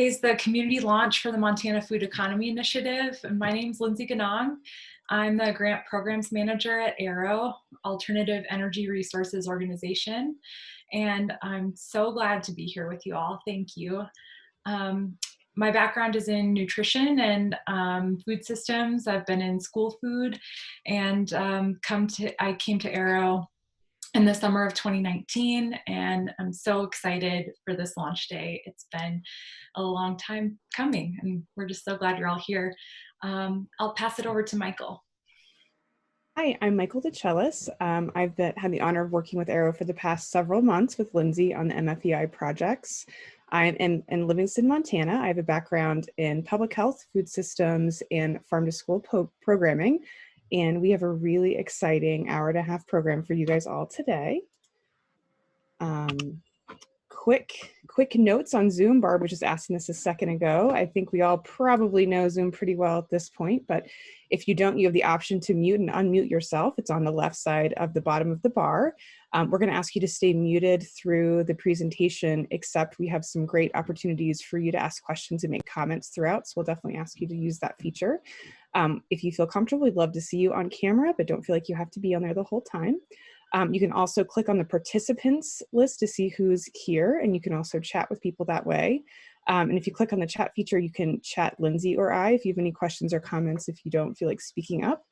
Is the community launch for the Montana Food Economy Initiative. And my name's Lindsay Ganong. I'm the Grant Programs Manager at AERO, Alternative Energy Resources Organization. And I'm so glad to be here with you all. Thank you. My background is in nutrition and food systems. I've been in school food and I came to AERO in the summer of 2019, and I'm so excited for this launch day. It's been a long time coming, and we're just so glad you're all here. I'll pass it over to Michael. Hi, I'm Michael DeCellis. I've had the honor of working with AERO for the past several months with Lindsay on the MFEI projects. I'm in Livingston, Montana. I have a background in public health, food systems, and farm-to-school programming. And we have a really exciting hour-and-a-half program for you guys all today. Quick notes on Zoom. Barb was just asking this a second ago. I think we all probably know Zoom pretty well at this point, but if you don't, you have the option to mute and unmute yourself. It's on the left side of the bottom of the bar. We're going to ask you to stay muted through the presentation, except we have some great opportunities for you to ask questions and make comments throughout, so we'll definitely ask you to use that feature. If you feel comfortable, we'd love to see you on camera, but don't feel like you have to be on there the whole time. You can also click on the participants list to see who's here, and you can also chat with people that way. And if you click on the chat feature, you can chat Lindsay or I if you have any questions or comments if you don't feel like speaking up.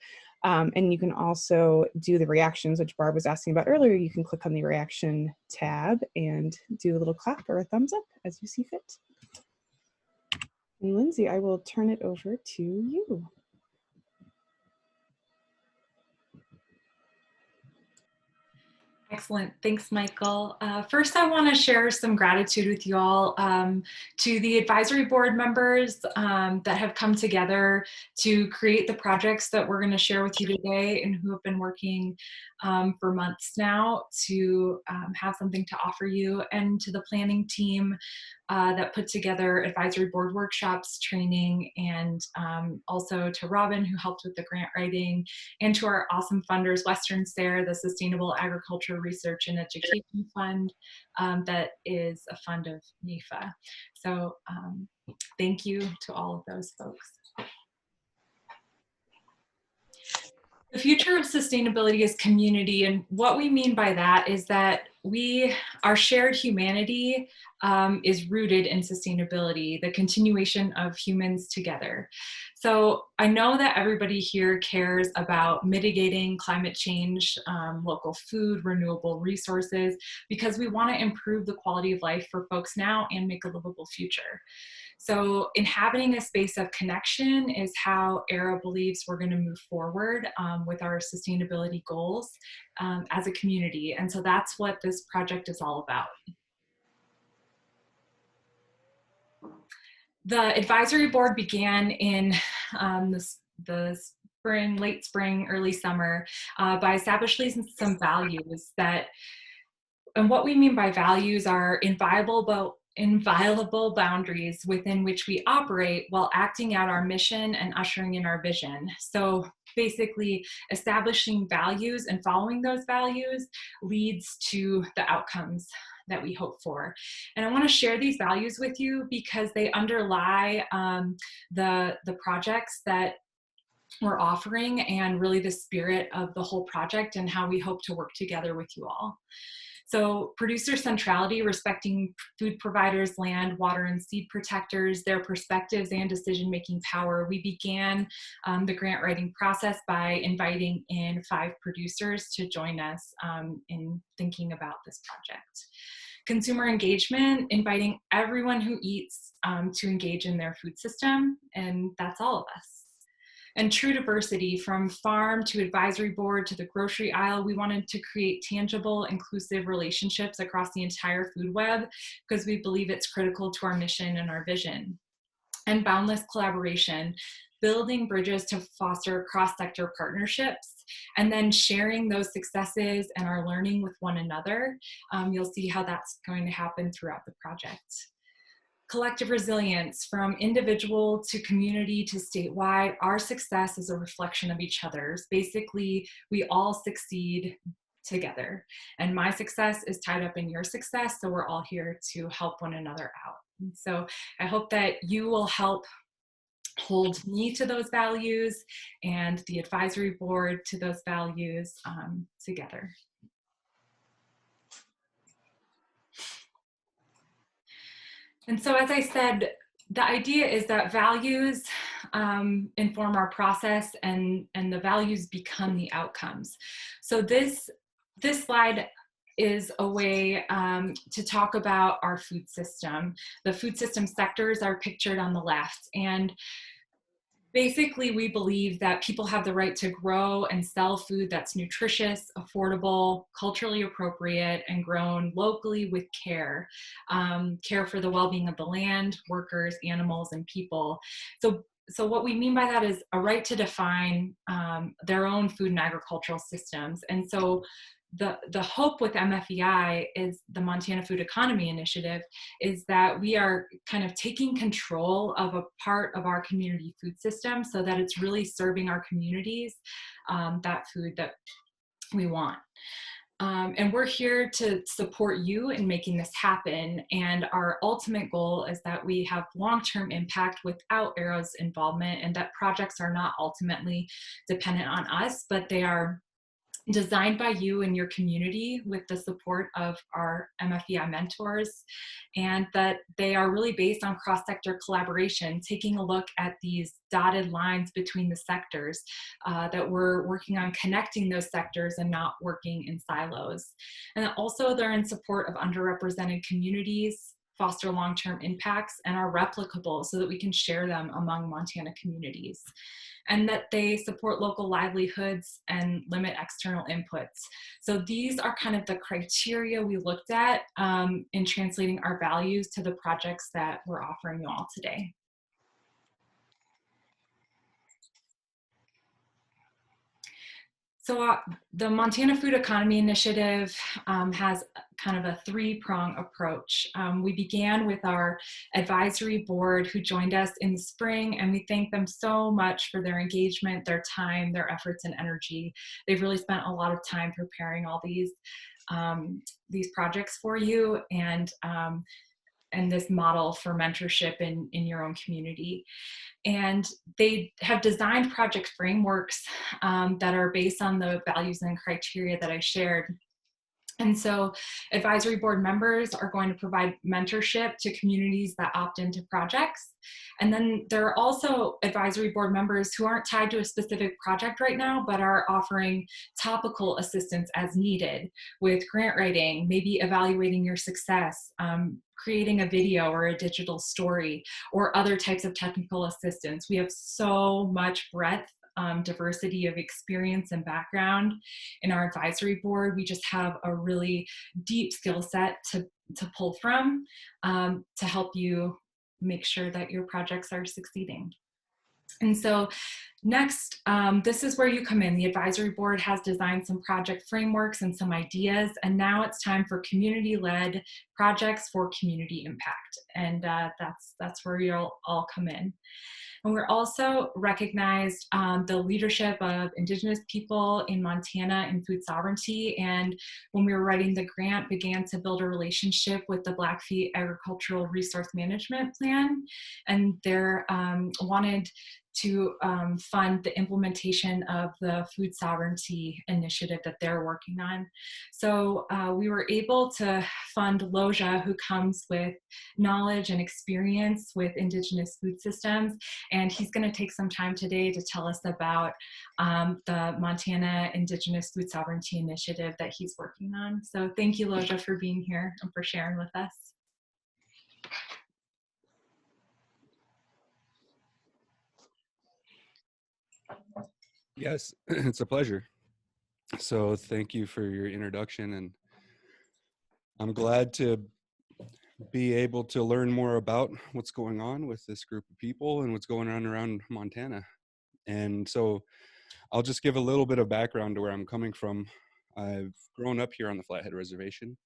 And you can also do the reactions, which Barb was asking about earlier. You can click on the reaction tab and do a little clap or a thumbs up as you see fit. And Lindsay, I will turn it over to you. Excellent. Thanks, Michael. First, I want to share some gratitude with you all to the advisory board members that have come together to create the projects that we're going to share with you today and who have been working for months now to have something to offer you, and to the planning team that put together advisory board workshops, training, and also to Robin, who helped with the grant writing, and to our awesome funders, Western SARE, the Sustainable Agriculture Research and Education Fund, that is a fund of NEFA. So thank you to all of those folks. The future of sustainability is community, and what we mean by that is that our shared humanity is rooted in sustainability, the continuation of humans together. So I know that everybody here cares about mitigating climate change, local food, renewable resources, because we want to improve the quality of life for folks now and make a livable future. So inhabiting a space of connection is how AERO believes we're going to move forward with our sustainability goals as a community. And so that's what this project is all about. The advisory board began in the spring, late spring, early summer by establishing some values and what we mean by values are inviolable boundaries within which we operate while acting out our mission and ushering in our vision. So basically, establishing values and following those values leads to the outcomes that we hope for. And I want to share these values with you because they underlie the projects that we're offering, and really the spirit of the whole project and how we hope to work together with you all. So producer centrality, respecting food providers, land, water, and seed protectors, their perspectives and decision-making power. We began the grant writing process by inviting in 5 producers to join us in thinking about this project. Consumer engagement, inviting everyone who eats to engage in their food system, and that's all of us. And true diversity, from farm to advisory board to the grocery aisle. We wanted to create tangible, inclusive relationships across the entire food web because we believe it's critical to our mission and our vision. And boundless collaboration, building bridges to foster cross-sector partnerships, and then sharing those successes and our learning with one another. You'll see how that's going to happen throughout the project. Collective resilience, from individual to community to statewide. Our success is a reflection of each other's. Basically, we all succeed together. And my success is tied up in your success, so we're all here to help one another out. And so I hope that you will help hold me to those values and the advisory board to those values together. And so, as I said, the idea is that values inform our process, and the values become the outcomes. So this slide is a way to talk about our food system. The food system sectors are pictured on the left, and basically, we believe that people have the right to grow and sell food that's nutritious, affordable, culturally appropriate, and grown locally with care. Care for the well-being of the land, workers, animals, and people. So what we mean by that is a right to define their own food and agricultural systems. And so the hope with MFEI is the Montana Food Economy Initiative is that we are kind of taking control of a part of our community food system so that it's really serving our communities that food that we want. And we're here to support you in making this happen. And our ultimate goal is that we have long-term impact without Arrow's involvement, and that projects are not ultimately dependent on us, but they are designed by you and your community with the support of our MFEI mentors, and that they are really based on cross-sector collaboration, taking a look at these dotted lines between the sectors, that we're working on connecting those sectors and not working in silos. And also they're in support of underrepresented communities, foster long-term impacts, and are replicable so that we can share them among Montana communities. And that they support local livelihoods and limit external inputs. So these are kind of the criteria we looked at in translating our values to the projects that we're offering you all today. So the Montana Food Economy Initiative has kind of a three-prong approach. We began with our advisory board who joined us in the spring, and we thank them so much for their engagement, their time, their efforts, and energy. They've really spent a lot of time preparing all these projects for you, and this model for mentorship in your own community. And they have designed project frameworks that are based on the values and criteria that I shared. And so advisory board members are going to provide mentorship to communities that opt into projects. And then there are also advisory board members who aren't tied to a specific project right now, but are offering topical assistance as needed with grant writing, maybe evaluating your success, creating a video or a digital story, or other types of technical assistance. We have so much breadth, diversity of experience and background in our advisory board. We just have a really deep skill set to pull from to help you make sure that your projects are succeeding. And so next, this is where you come in. The advisory board has designed some project frameworks and some ideas, and now it's time for community-led projects for community impact. And that's where you'll all come in. And we're also recognized the leadership of Indigenous people in Montana in food sovereignty. And when we were writing the grant, began to build a relationship with the Blackfeet Agricultural Resource Management Plan. And they're wanted to fund the implementation of the food sovereignty initiative that they're working on. So we were able to fund Loja, who comes with knowledge and experience with Indigenous food systems. And he's going to take some time today to tell us about the Montana Indigenous Food Sovereignty Initiative that he's working on. So thank you, Loja, for being here and for sharing with us. Yes, it's a pleasure. So thank you for your introduction, and I'm glad to be able to learn more about what's going on with this group of people and what's going on around Montana. And so I'll just give a little bit of background to where I'm coming from. I've grown up here on the Flathead Reservation,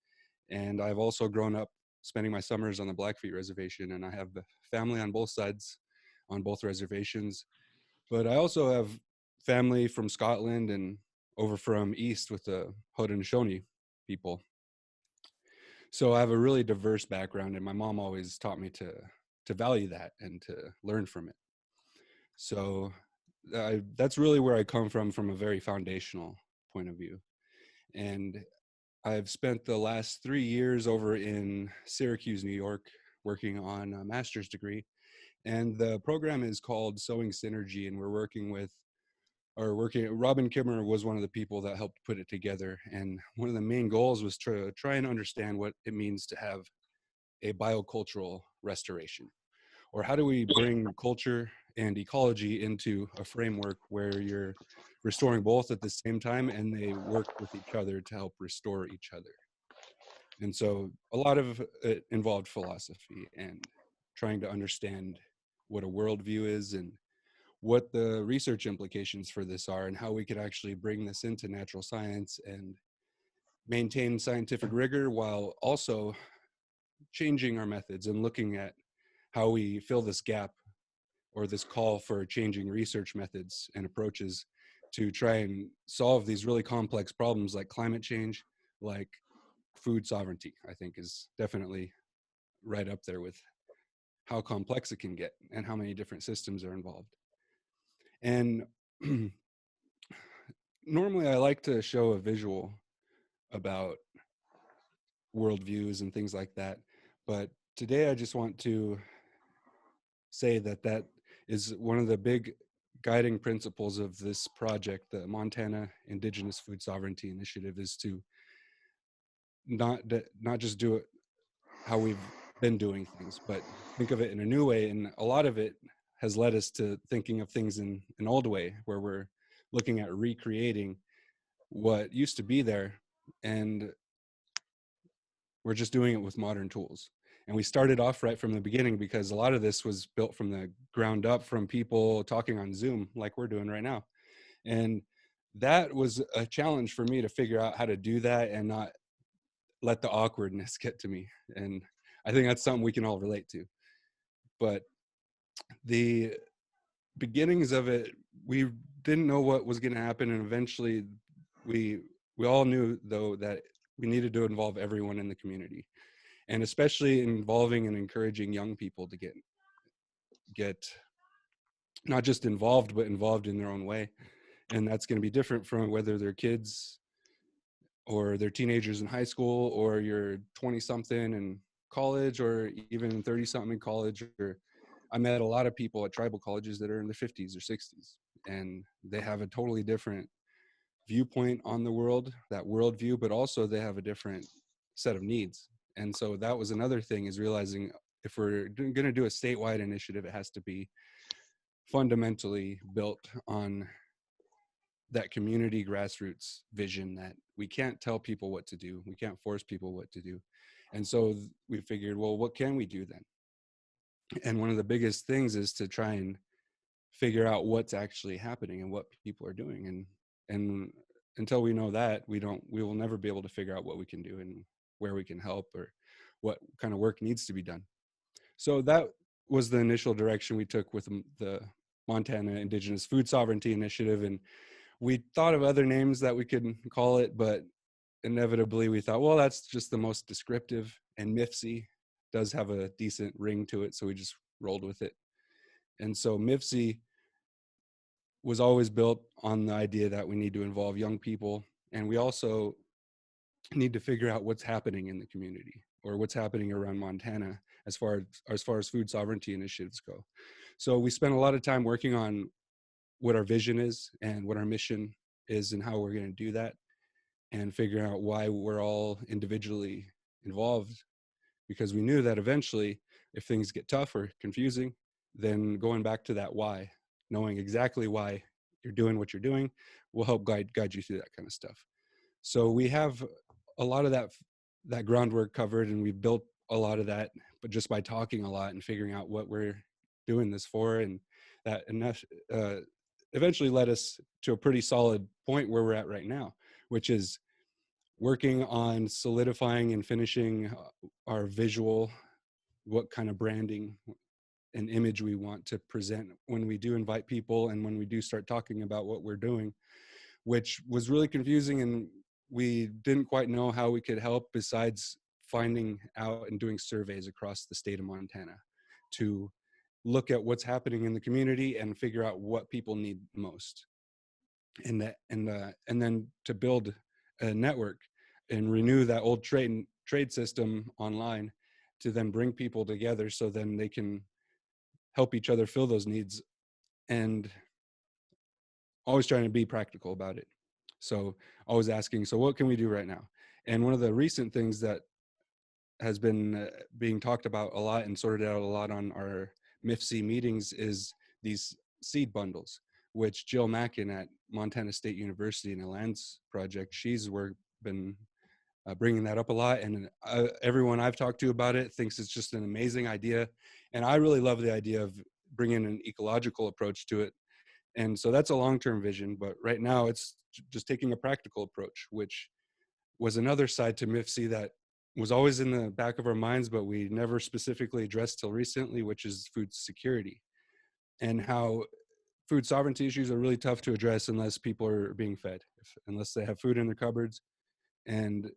and I've also grown up spending my summers on the Blackfeet Reservation, and I have family on both sides on both reservations. But I also have family from Scotland and over from east with the Haudenosaunee people. So I have a really diverse background, and my mom always taught me to value that and to learn from it. So that's really where I come from a very foundational point of view. And I've spent the last 3 years over in Syracuse, New York, working on a master's degree. And the program is called Sowing Synergy, and we're Robin Kimmer was one of the people that helped put it together. And one of the main goals was to try and understand what it means to have a biocultural restoration, or how do we bring culture and ecology into a framework where you're restoring both at the same time and they work with each other to help restore each other. And so a lot of it involved philosophy and trying to understand what a worldview is and what the research implications for this are and how we could actually bring this into natural science and maintain scientific rigor while also changing our methods and looking at how we fill this gap or this call for changing research methods and approaches to try and solve these really complex problems like climate change, like food sovereignty, I think is definitely right up there with how complex it can get and how many different systems are involved. And normally I like to show a visual about worldviews and things like that, but today I just want to say that that is one of the big guiding principles of this project, the Montana Indigenous Food Sovereignty Initiative, is to not just do it how we've been doing things, but think of it in a new way. And a lot of it has led us to thinking of things in an old way, where we're looking at recreating what used to be there, and we're just doing it with modern tools. And we started off right from the beginning because a lot of this was built from the ground up from people talking on Zoom like we're doing right now. And that was a challenge for me to figure out how to do that and not let the awkwardness get to me. And I think that's something we can all relate to. But the beginnings of it, we didn't know what was going to happen. And eventually we all knew, though, that we needed to involve everyone in the community, and especially involving and encouraging young people to get not just involved, but involved in their own way. And that's going to be different from whether they're kids or they're teenagers in high school, or you're 20 something in college, or even 30 something in college. Or I met a lot of people at tribal colleges that are in their 50s or 60s, and they have a totally different viewpoint on the world, that worldview, but also they have a different set of needs. And so that was another thing, is realizing if we're going to do a statewide initiative, it has to be fundamentally built on that community grassroots vision, that we can't tell people what to do. We can't force people what to do. And so we figured, well, what can we do then? And one of the biggest things is to try and figure out what's actually happening and what people are doing. And until we know that, we will never be able to figure out what we can do and where we can help or what kind of work needs to be done. So that was the initial direction we took with the Montana Indigenous Food Sovereignty Initiative. And we thought of other names that we could call it, but inevitably we thought, well, that's just the most descriptive, and MFEI does have a decent ring to it, so we just rolled with it. And so MFEI was always built on the idea that we need to involve young people, and we also need to figure out what's happening in the community, or what's happening around Montana as far as food sovereignty initiatives go. So we spent a lot of time working on what our vision is and what our mission is and how we're going to do that, and figuring out why we're all individually involved, because we knew that eventually if things get tough or confusing, then going back to that why, knowing exactly why you're doing what you're doing, will help guide you through that kind of stuff. So we have a lot of that groundwork covered, and we built a lot of that, but just by talking a lot and figuring out what we're doing this for, and that eventually led us to a pretty solid point where we're at right now, which is working on solidifying and finishing our visual, what kind of branding and image we want to present when we do invite people and when we do start talking about what we're doing, which was really confusing, and we didn't quite know how we could help besides finding out and doing surveys across the state of Montana to look at what's happening in the community and figure out what people need most. And then to build a network and renew that old trade system online to then bring people together so then they can help each other fill those needs, and always trying to be practical about it. So always asking, so what can we do right now? And one of the recent things that has been being talked about a lot and sorted out a lot on our MFEI meetings is these seed bundles, which Jill Mackin at Montana State University in a lands project, she's been bringing that up a lot. And everyone I've talked to about it thinks it's just an amazing idea. And I really love the idea of bringing an ecological approach to it. And so that's a long-term vision, but right now it's just taking a practical approach, which was another side to MFEI that was always in the back of our minds, but we never specifically addressed till recently, which is food security, and how food sovereignty issues are really tough to address unless people are being fed, unless they have food in their cupboards and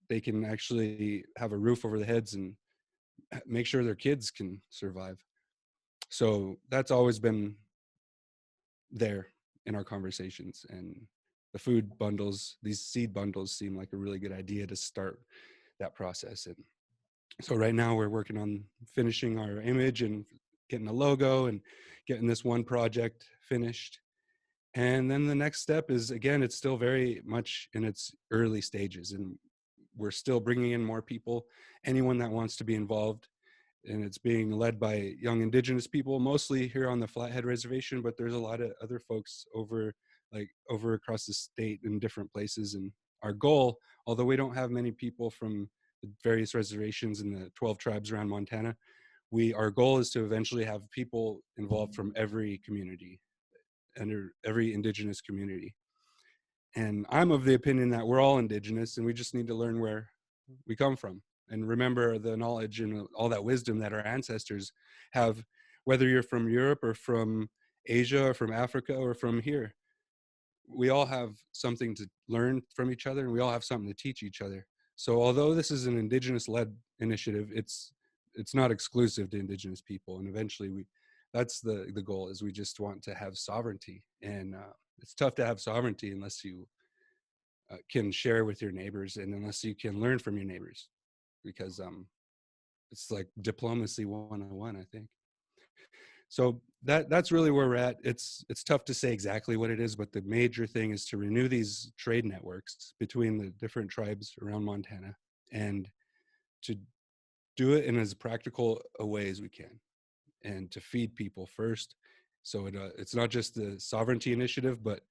they can actually have a roof over their heads and make sure their kids can survive. So that's always been there in our conversations, and the food bundles, these seed bundles, seem like a really good idea to start that process. And so right now we're working on finishing our image and getting a logo and getting this one project finished. And then the next step is, again, it's still very much in its early stages, and we're still bringing in more people, anyone that wants to be involved. And it's being led by young Indigenous people, mostly here on the Flathead Reservation, but there's a lot of other folks over across the state in different places. And our goal, although we don't have many people from the various reservations in the 12 tribes around Montana, our goal is to eventually have people involved from every community and every Indigenous community. And I'm of the opinion that we're all Indigenous and we just need to learn where we come from and remember the knowledge and all that wisdom that our ancestors have, whether you're from Europe or from Asia or from Africa or from here. We all have something to learn from each other, and we all have something to teach each other. So although this is an Indigenous-led initiative, it's not exclusive to Indigenous people, and eventually that's the goal, is we just want to have sovereignty. And it's tough to have sovereignty unless you can share with your neighbors and unless you can learn from your neighbors, because it's like diplomacy 101, I think. So that's really where we're at. It's tough to say exactly what it is, but the major thing is to renew these trade networks between the different tribes around Montana and to do it in as practical a way as we can, and to feed people first. So it's not just the sovereignty initiative, but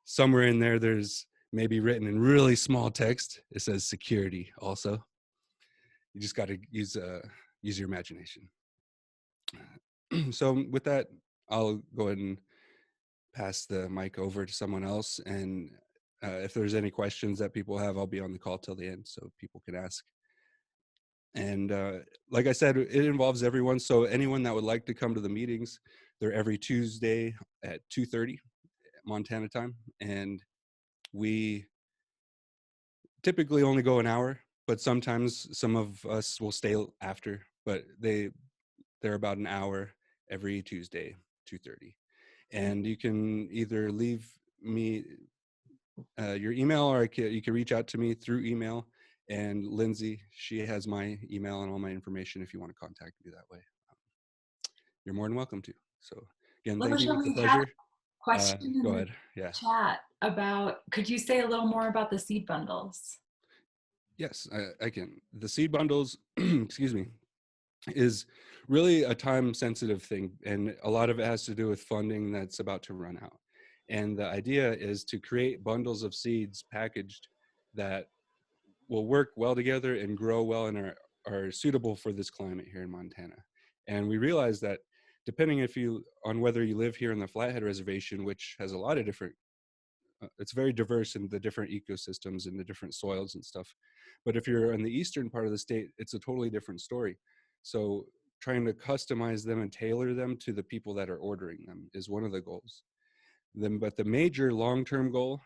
somewhere in there's maybe written in really small text, it says security also. You just got to use your imagination. So with that, I'll go ahead and pass the mic over to someone else. And if there's any questions that people have, I'll be on the call till the end so people can ask. And like I said, it involves everyone. So anyone that would like to come to the meetings, they're every Tuesday at 2:30 Montana time. And we typically only go an hour, but sometimes some of us will stay after, but they're about an hour every Tuesday, 2:30. And you can either leave me your email, or you can reach out to me through email. And Lindsay, she has my email and all my information if you want to contact me that way. You're more than welcome to. So again, thank you. It's a pleasure. Question in go the ahead. Yeah. chat about, could you say a little more about the seed bundles? Yes, I can. The seed bundles, excuse me, is really a time-sensitive thing, and a lot of it has to do with funding that's about to run out. And the idea is to create bundles of seeds packaged that will work well together and grow well and are suitable for this climate here in Montana. And we realize that depending on whether you live here in the Flathead Reservation, which has a lot of different, it's very diverse in the different ecosystems and the different soils and stuff. But if you're in the eastern part of the state, it's a totally different story. So trying to customize them and tailor them to the people that are ordering them is one of the goals. But the major long-term goal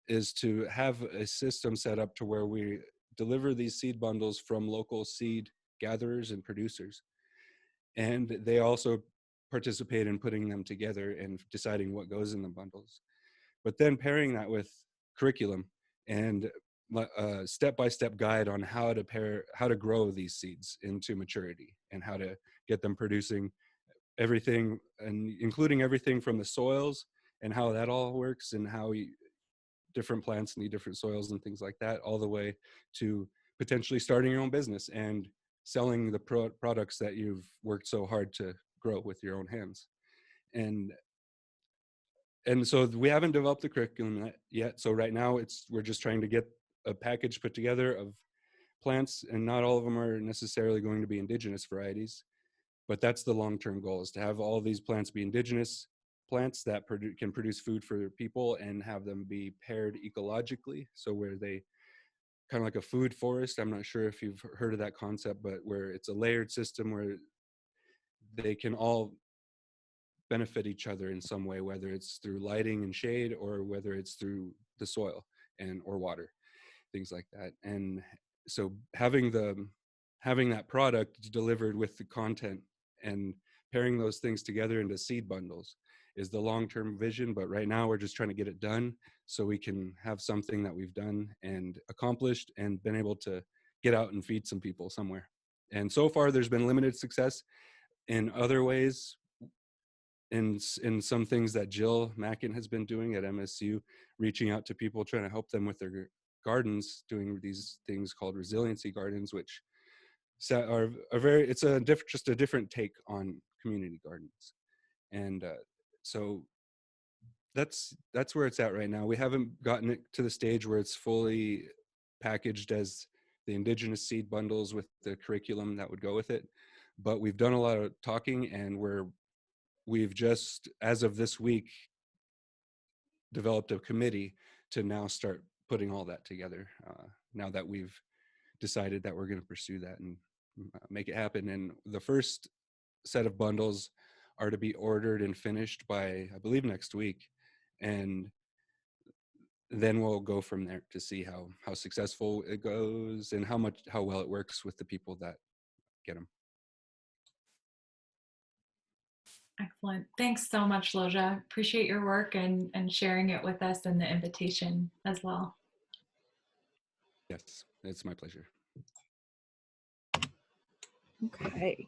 is to have a system set up to where we deliver these seed bundles from local seed gatherers and producers. And they also participate in putting them together and deciding what goes in the bundles. But then pairing that with curriculum and a step-by-step guide on how to grow these seeds into maturity and how to get them producing everything, and including everything from the soils and how that all works, and how different plants need different soils and things like that, all the way to potentially starting your own business and selling the products that you've worked so hard to grow with your own hands. And so we haven't developed the curriculum yet. So right now we're just trying to get a package put together of plants, and not all of them are necessarily going to be indigenous varieties, but that's the long-term goal, is to have all these plants be indigenous plants that can produce food for people, and have them be paired ecologically. So where they kind of like a food forest. I'm not sure if you've heard of that concept, but where it's a layered system where they can all benefit each other in some way, whether it's through lighting and shade, or whether it's through the soil and or water, things like that. And so having that product delivered with the content and pairing those things together into seed bundles is the long-term vision. But right now we're just trying to get it done so we can have something that we've done and accomplished and been able to get out and feed some people somewhere. And so far there's been limited success. In other ways, in some things that Jill Mackin has been doing at MSU, reaching out to people, trying to help them with their gardens, doing these things called resiliency gardens, which are very, it's just a different take on community gardens. And so that's where it's at right now. We haven't gotten it to the stage where it's fully packaged as the indigenous seed bundles with the curriculum that would go with it, but we've done a lot of talking, and we've just, as of this week, developed a committee to now start putting all that together, now that we've decided that we're going to pursue that and make it happen. And the first set of bundles are to be ordered and finished by, I believe, next week. And then we'll go from there to see how successful it goes and how well it works with the people that get them. Excellent. Thanks so much, Loja. Appreciate your work and sharing it with us, and the invitation as well. Yes, it's my pleasure. Okay.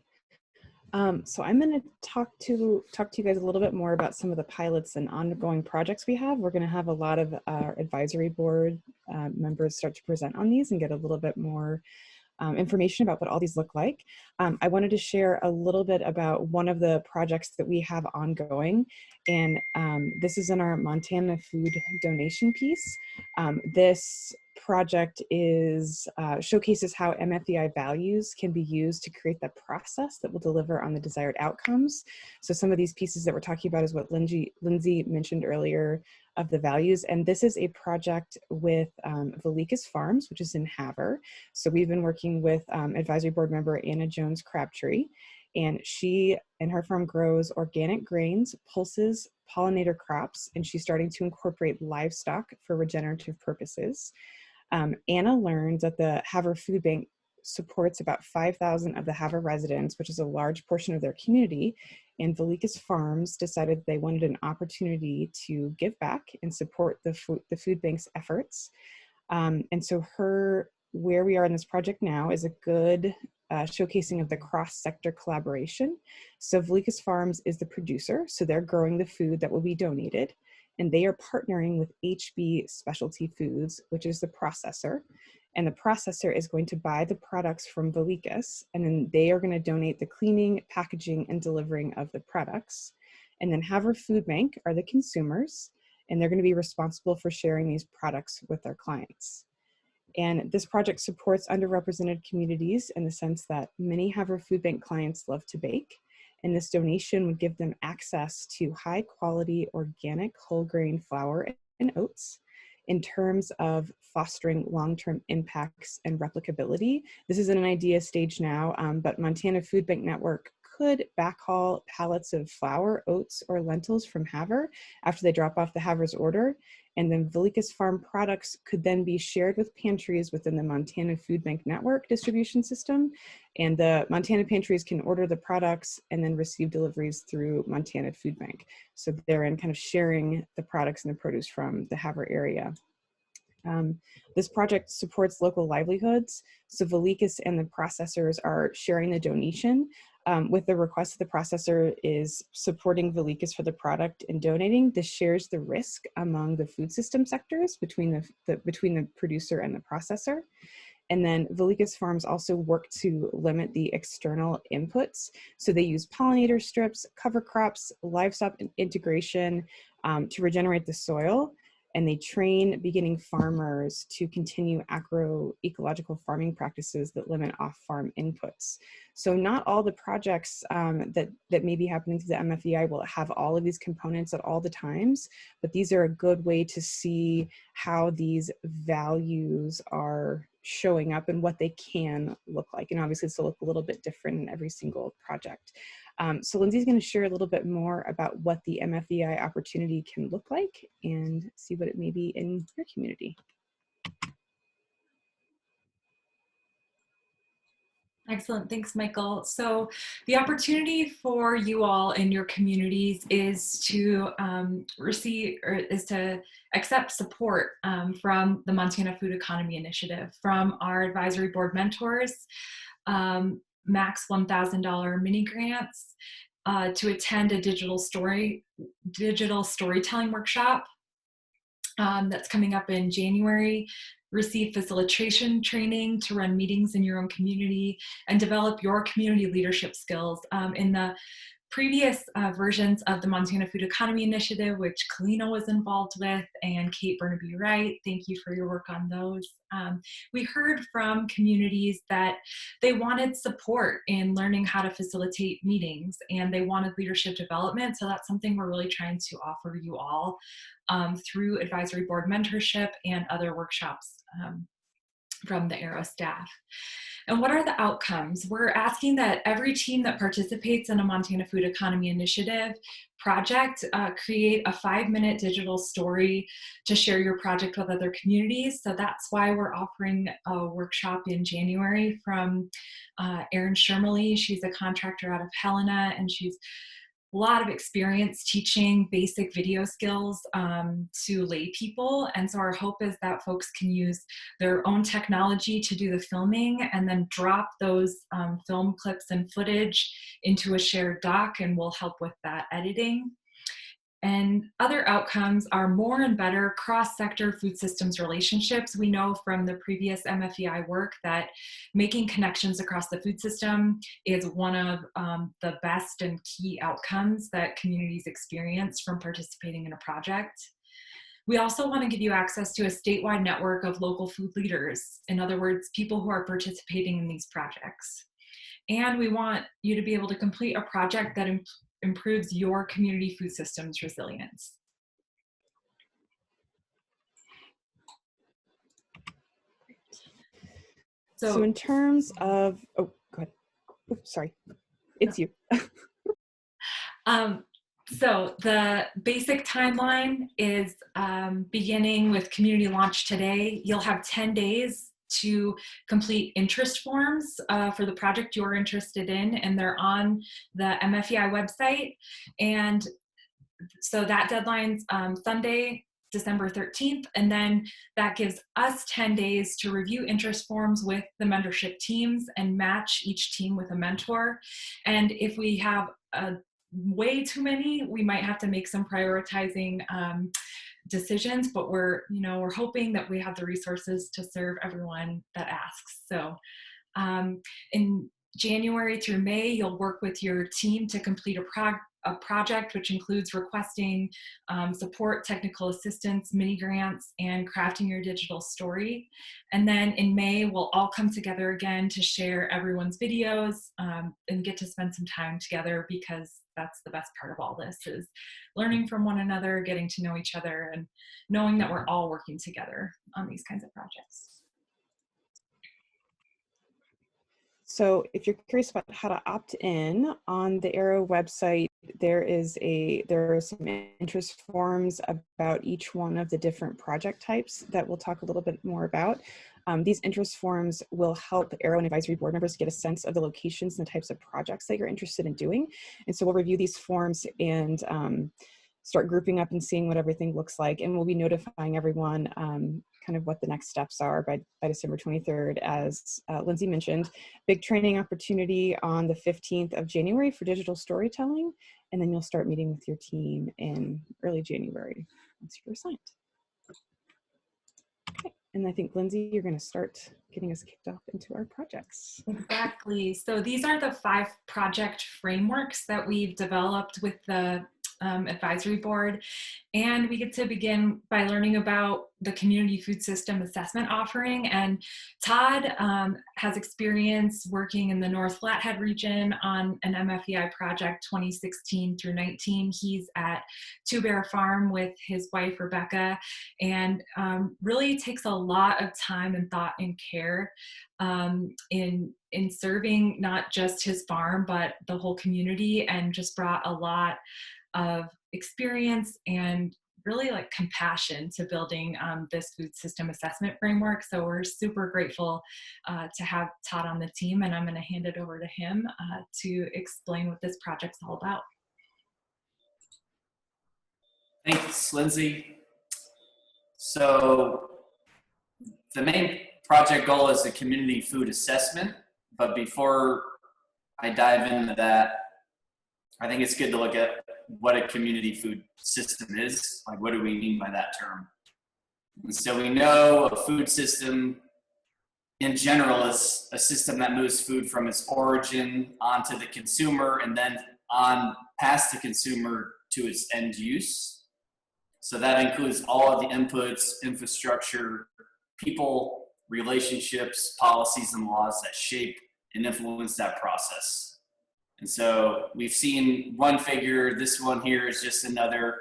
So I'm going to talk to you guys a little bit more about some of the pilots and ongoing projects we have. We're going to have a lot of our advisory board members start to present on these and get a little bit more information about what all these look like. I wanted to share a little bit about one of the projects that we have ongoing, and this is in our Montana food donation piece. This project showcases how MFEI values can be used to create the process that will deliver on the desired outcomes. So some of these pieces that we're talking about is what Lindsay mentioned earlier of the values. And this is a project with Velikas Farms, which is in Havre. So we've been working with advisory board member Anna Jones Crabtree, and she and her farm grows organic grains, pulses, pollinator crops, and she's starting to incorporate livestock for regenerative purposes. Anna learned that the Havre Food Bank supports about 5,000 of the Havre residents, which is a large portion of their community, and Velikas Farms decided they wanted an opportunity to give back and support the food bank's efforts. And so where we are in this project now is a good showcasing of the cross-sector collaboration. So Velikas Farms is the producer, so they're growing the food that will be donated, and they are partnering with HB Specialty Foods, which is the processor. And the processor is going to buy the products from Velikas, and then they are going to donate the cleaning, packaging, and delivering of the products. And then Havre Food Bank are the consumers, and they're going to be responsible for sharing these products with their clients. And this project supports underrepresented communities in the sense that many Havre Food Bank clients love to bake, and this donation would give them access to high quality organic whole grain flour and oats. In terms of fostering long-term impacts and replicability, this is in an idea stage now, but Montana Food Bank Network could backhaul pallets of flour, oats, or lentils from Havre after they drop off the Havre's order. And then Velicus Farm products could then be shared with pantries within the Montana Food Bank Network distribution system. And the Montana pantries can order the products and then receive deliveries through Montana Food Bank. So they're in kind of sharing the products and the produce from the Havre area. This project supports local livelihoods. So Velicus and the processors are sharing the donation with the request that the processor is supporting Velicus for the product and donating. This shares the risk among the food system sectors between the producer and the processor. And then Velicus farms also work to limit the external inputs. So they use pollinator strips, cover crops, livestock integration to regenerate the soil. And they train beginning farmers to continue agroecological farming practices that limit off-farm inputs. So not all the projects that may be happening through the MFEI will have all of these components at all the times, but these are a good way to see how these values are showing up and what they can look like. And obviously this will look a little bit different in every single project. So Lindsay's going to share a little bit more about what the MFEI opportunity can look like and see what it may be in your community. Excellent, thanks, Michael. So the opportunity for you all in your communities is to accept support from the Montana Food Economy Initiative, from our advisory board mentors, max $1,000 mini grants, to attend a digital storytelling workshop that's coming up in January, receive facilitation training to run meetings in your own community, and develop your community leadership skills. In the previous versions of the Montana Food Economy Initiative, which Kalina was involved with, and Kate Burnaby-Wright, thank you for your work on those. We heard from communities that they wanted support in learning how to facilitate meetings, and they wanted leadership development. So that's something we're really trying to offer you all through advisory board mentorship and other workshops from the ARROW staff. And what are the outcomes? We're asking that every team that participates in a Montana Food Economy Initiative project create a 5-minute digital story to share your project with other communities. So that's why we're offering a workshop in January from Erin Shermley. She's a contractor out of Helena, and she's a lot of experience teaching basic video skills to lay people. And so our hope is that folks can use their own technology to do the filming and then drop those film clips and footage into a shared doc, and we'll help with that editing. And other outcomes are more and better cross-sector food systems relationships. We know from the previous MFEI work that making connections across the food system is one of the best and key outcomes that communities experience from participating in a project. We also want to give you access to a statewide network of local food leaders. In other words, people who are participating in these projects. And we want you to be able to complete a project that improves your community food system's resilience. So in terms of, oh, go ahead. Oops, sorry, it's you. So the basic timeline is beginning with community launch today. You'll have 10 days to complete interest forms for the project you're interested in, and they're on the MFEI website. And so that deadline's Sunday, December 13th, and then that gives us 10 days to review interest forms with the mentorship teams and match each team with a mentor. And if we have way too many, we might have to make some prioritizing decisions, but we're hoping that we have the resources to serve everyone that asks. So in January through May, you'll work with your team to complete a project, which includes requesting support, technical assistance, mini grants, and crafting your digital story. And then in May, we'll all come together again to share everyone's videos and get to spend some time together, because that's the best part of all this, is learning from one another, getting to know each other, and knowing that we're all working together on these kinds of projects. So if you're curious about how to opt in, on the Arrow website, there are some interest forms about each one of the different project types that we'll talk a little bit more about. These interest forms will help Arrow and advisory board members get a sense of the locations and the types of projects that you're interested in doing. And so we'll review these forms and start grouping up and seeing what everything looks like. And we'll be notifying everyone kind of what the next steps are by December 23rd. As Lindsay mentioned, big training opportunity on the 15th of January for digital storytelling. And then you'll start meeting with your team in early January once you're assigned. Okay. And I think, Lindsay, you're going to start getting us kicked off into our projects. Exactly. So these are the 5 project frameworks that we've developed with the advisory board. And we get to begin by learning about the community food system assessment offering. And Todd has experience working in the North Flathead region on an MFEI project 2016 through 19. He's at Two Bear Farm with his wife, Rebecca, and really takes a lot of time and thought and care in serving not just his farm, but the whole community, and just brought a lot of experience and really like compassion to building this food system assessment framework. So we're super grateful to have Todd on the team, and I'm going to hand it over to him to explain what this project's all about. Thanks, Lindsay. So the main project goal is the community food assessment, but before I dive into that, I think it's good to look at what a community food system is. Like, what do we mean by that term? And so we know a food system in general is a system that moves food from its origin onto the consumer and then on past the consumer to its end use. So that includes all of the inputs, infrastructure, people, relationships, policies, and laws that shape and influence that process. And so we've seen one figure. This one here is just another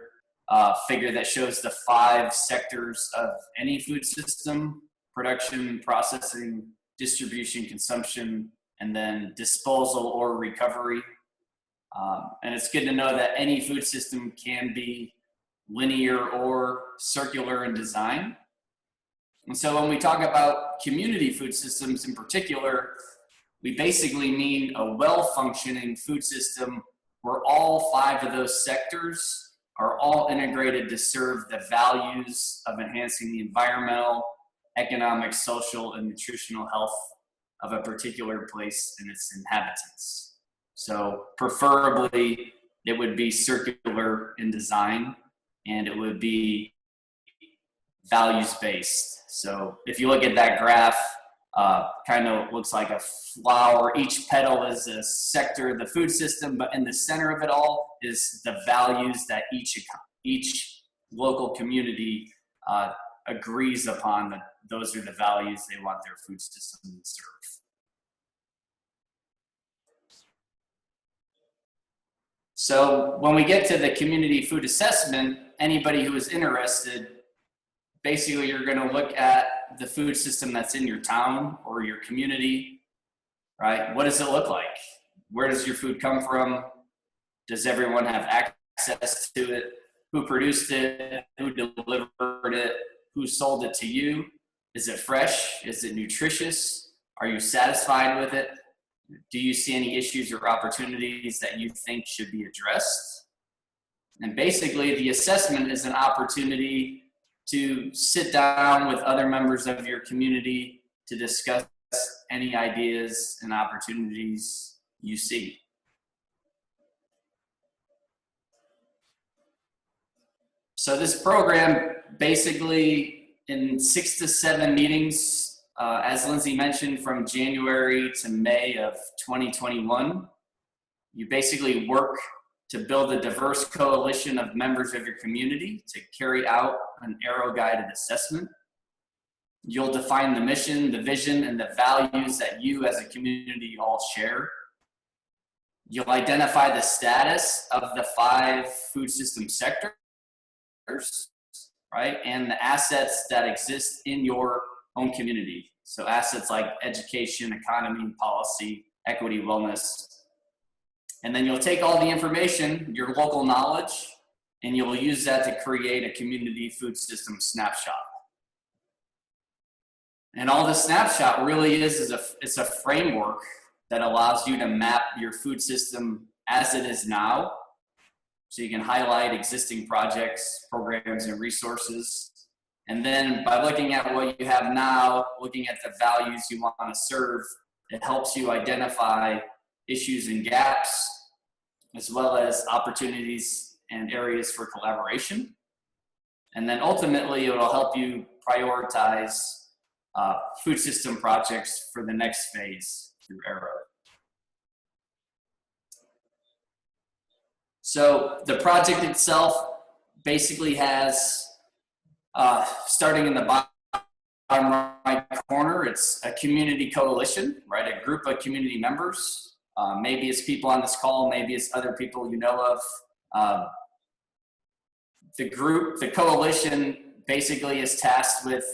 figure that shows the 5 sectors of any food system: production, processing, distribution, consumption, and then disposal or recovery. And it's good to know that any food system can be linear or circular in design. And so when we talk about community food systems in particular, we basically mean a well-functioning food system where all 5 of those sectors are all integrated to serve the values of enhancing the environmental, economic, social, and nutritional health of a particular place and its inhabitants. So preferably, it would be circular in design, and it would be values-based. So if you look at that graph, kind of looks like a flower. Each petal is a sector of the food system, but in the center of it all is the values that each local community agrees upon, that those are the values they want their food system to serve. So when we get to the community food assessment, anybody who is interested, basically you're going to look at the food system that's in your town or your community, right? What does it look like? Where does your food come from? Does everyone have access to it? Who produced it? Who delivered it? Who sold it to you? Is it fresh? Is it nutritious? Are you satisfied with it? Do you see any issues or opportunities that you think should be addressed? And basically, the assessment is an opportunity to sit down with other members of your community to discuss any ideas and opportunities you see. So this program, basically in 6 to 7 meetings, as Lindsay mentioned, from January to May of 2021, you basically work to build a diverse coalition of members of your community to carry out an Arrow-guided assessment. You'll define the mission, the vision, and the values that you as a community all share. You'll identify the status of the 5 food system sectors, right, and the assets that exist in your own community. So assets like education, economy, policy, equity, wellness. And then you'll take all the information, your local knowledge, and you'll use that to create a community food system snapshot. And all the snapshot really is it's a framework that allows you to map your food system as it is now. So you can highlight existing projects, programs, and resources. And then by looking at what you have now, looking at the values you want to serve, it helps you identify issues and gaps, as well as opportunities and areas for collaboration. And then ultimately, it will help you prioritize food system projects for the next phase through Arrow. So the project itself basically has, starting in the bottom right corner, it's a community coalition, right? A group of community members. Maybe it's people on this call, maybe it's other people you know of. The coalition basically is tasked with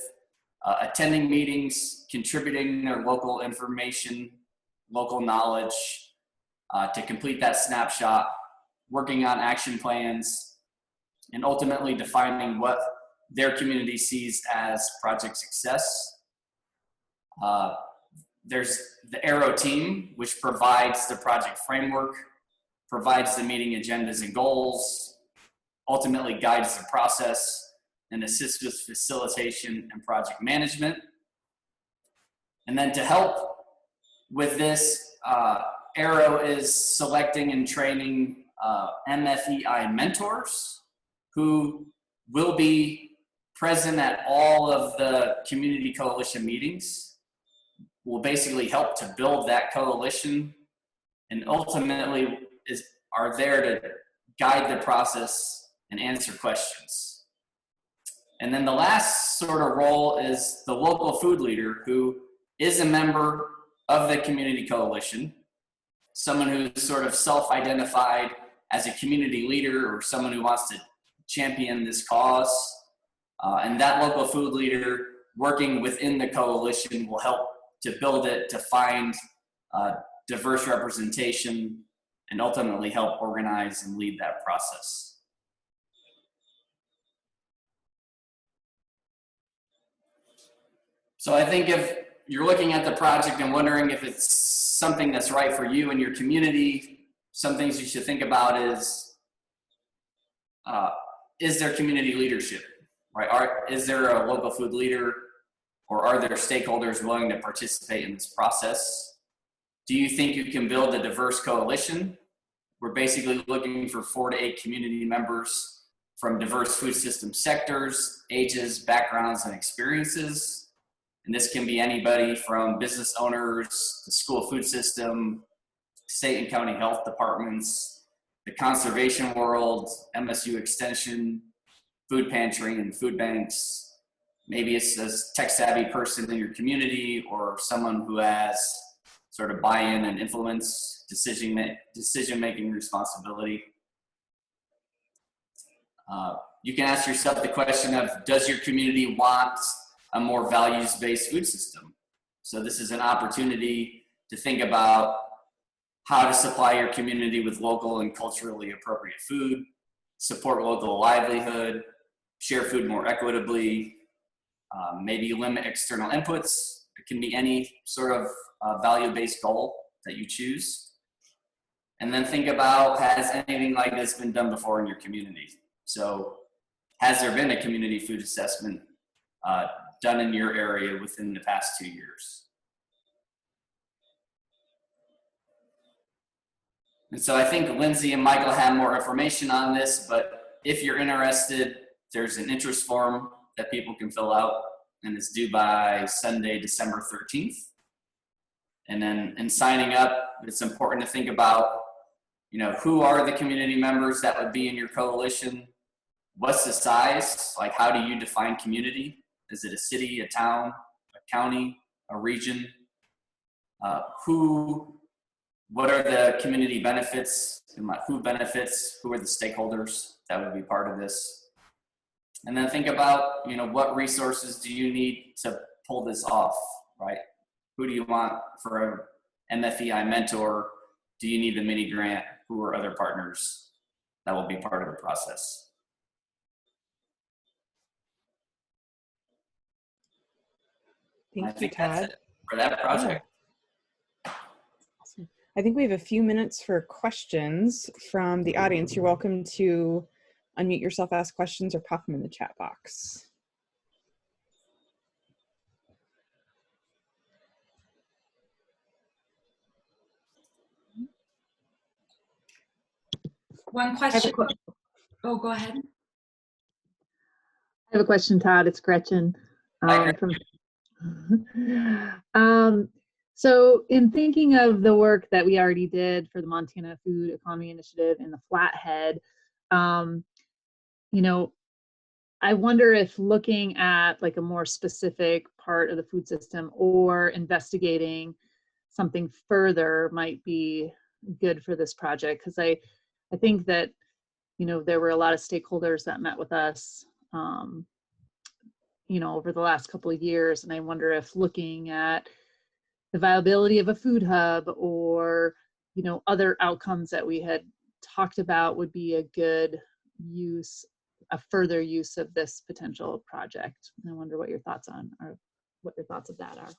attending meetings, contributing their local information, local knowledge to complete that snapshot, working on action plans, and ultimately defining what their community sees as project success. There's the Arrow team, which provides the project framework, provides the meeting agendas and goals, ultimately guides the process, and assists with facilitation and project management. And then to help with this, Arrow is selecting and training MFEI mentors who will be present at all of the community coalition meetings, will basically help to build that coalition, and ultimately are there to guide the process and answer questions. And then the last sort of role is the local food leader, who is a member of the community coalition, someone who's sort of self-identified as a community leader or someone who wants to champion this cause. And that local food leader working within the coalition will help to build it, to find diverse representation, and ultimately help organize and lead that process. So I think if you're looking at the project and wondering if it's something that's right for you and your community, some things you should think about is there community leadership, right? Is there a local food leader, or are there stakeholders willing to participate in this process? Do you think you can build a diverse coalition? We're basically looking for 4 to 8 community members from diverse food system sectors, ages, backgrounds, and experiences. And this can be anybody from business owners, the school food system, state and county health departments, the conservation world, MSU Extension, food pantry and food banks. Maybe it's a tech-savvy person in your community, or someone who has sort of buy-in and influence, decision-making responsibility. You can ask yourself the question of, does your community want a more values-based food system? So this is an opportunity to think about how to supply your community with local and culturally appropriate food, support local livelihood, share food more equitably, maybe limit external inputs. It can be any sort of value-based goal that you choose. And then think about, has anything like this been done before in your community? So has there been a community food assessment done in your area within the past 2 years? And so I think Lindsay and Michael have more information on this, but if you're interested, there's an interest form that people can fill out, and it's due by Sunday, December 13th. And then in signing up, it's important to think about, who are the community members that would be in your coalition? What's the size? Like, how do you define community? Is it a city, a town, a county, a region? What are the community benefits? Who benefits? Who are the stakeholders that would be part of this? And then think about, what resources do you need to pull this off, right? Who do you want for an MFEI mentor? Do you need the mini grant? Who are other partners that will be part of the process? Thank you, Todd. That's it for that project. Yeah. Awesome. I think we have a few minutes for questions from the audience. You're welcome to unmute yourself, ask questions, or pop them in the chat box. One question. Oh, go ahead. I have a question, Todd. It's Gretchen. So in thinking of the work that we already did for the Montana Food Economy Initiative and the Flathead, you know, I wonder if looking at like a more specific part of the food system or investigating something further might be good for this project, because I think that, you know, there were a lot of stakeholders that met with us you know, over the last couple of years. And I wonder if looking at the viability of a food hub or, you know, other outcomes that we had talked about would be a good use, a further use of this potential project. And I wonder what your thoughts on, or what your thoughts of that are.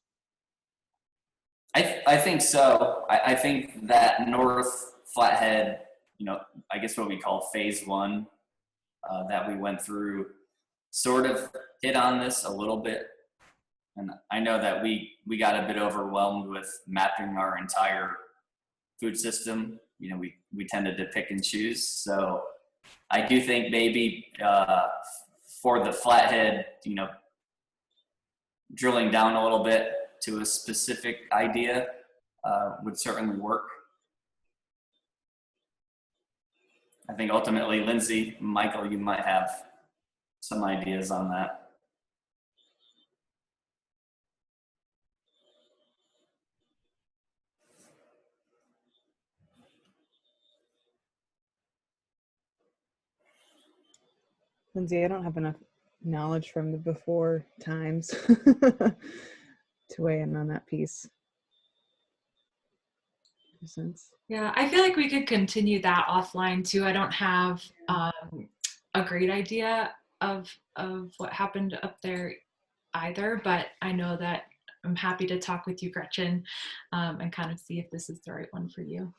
I think so. I think that North Flathead, you know, I guess what we call phase one that we went through, sort of hit on this a little bit. And I know that we got a bit overwhelmed with mapping our entire food system. You know, we tended to pick and choose. So I do think maybe for the Flathead, you know, drilling down a little bit to a specific idea would certainly work. I think ultimately, Lindsay, Michael, you might have some ideas on that. Lindsay, I don't have enough knowledge from the before times to weigh in on that piece. Makes sense. Yeah, I feel like we could continue that offline too. I don't have a great idea of what happened up there either, but I know that I'm happy to talk with you, Gretchen, and kind of see if this is the right one for you.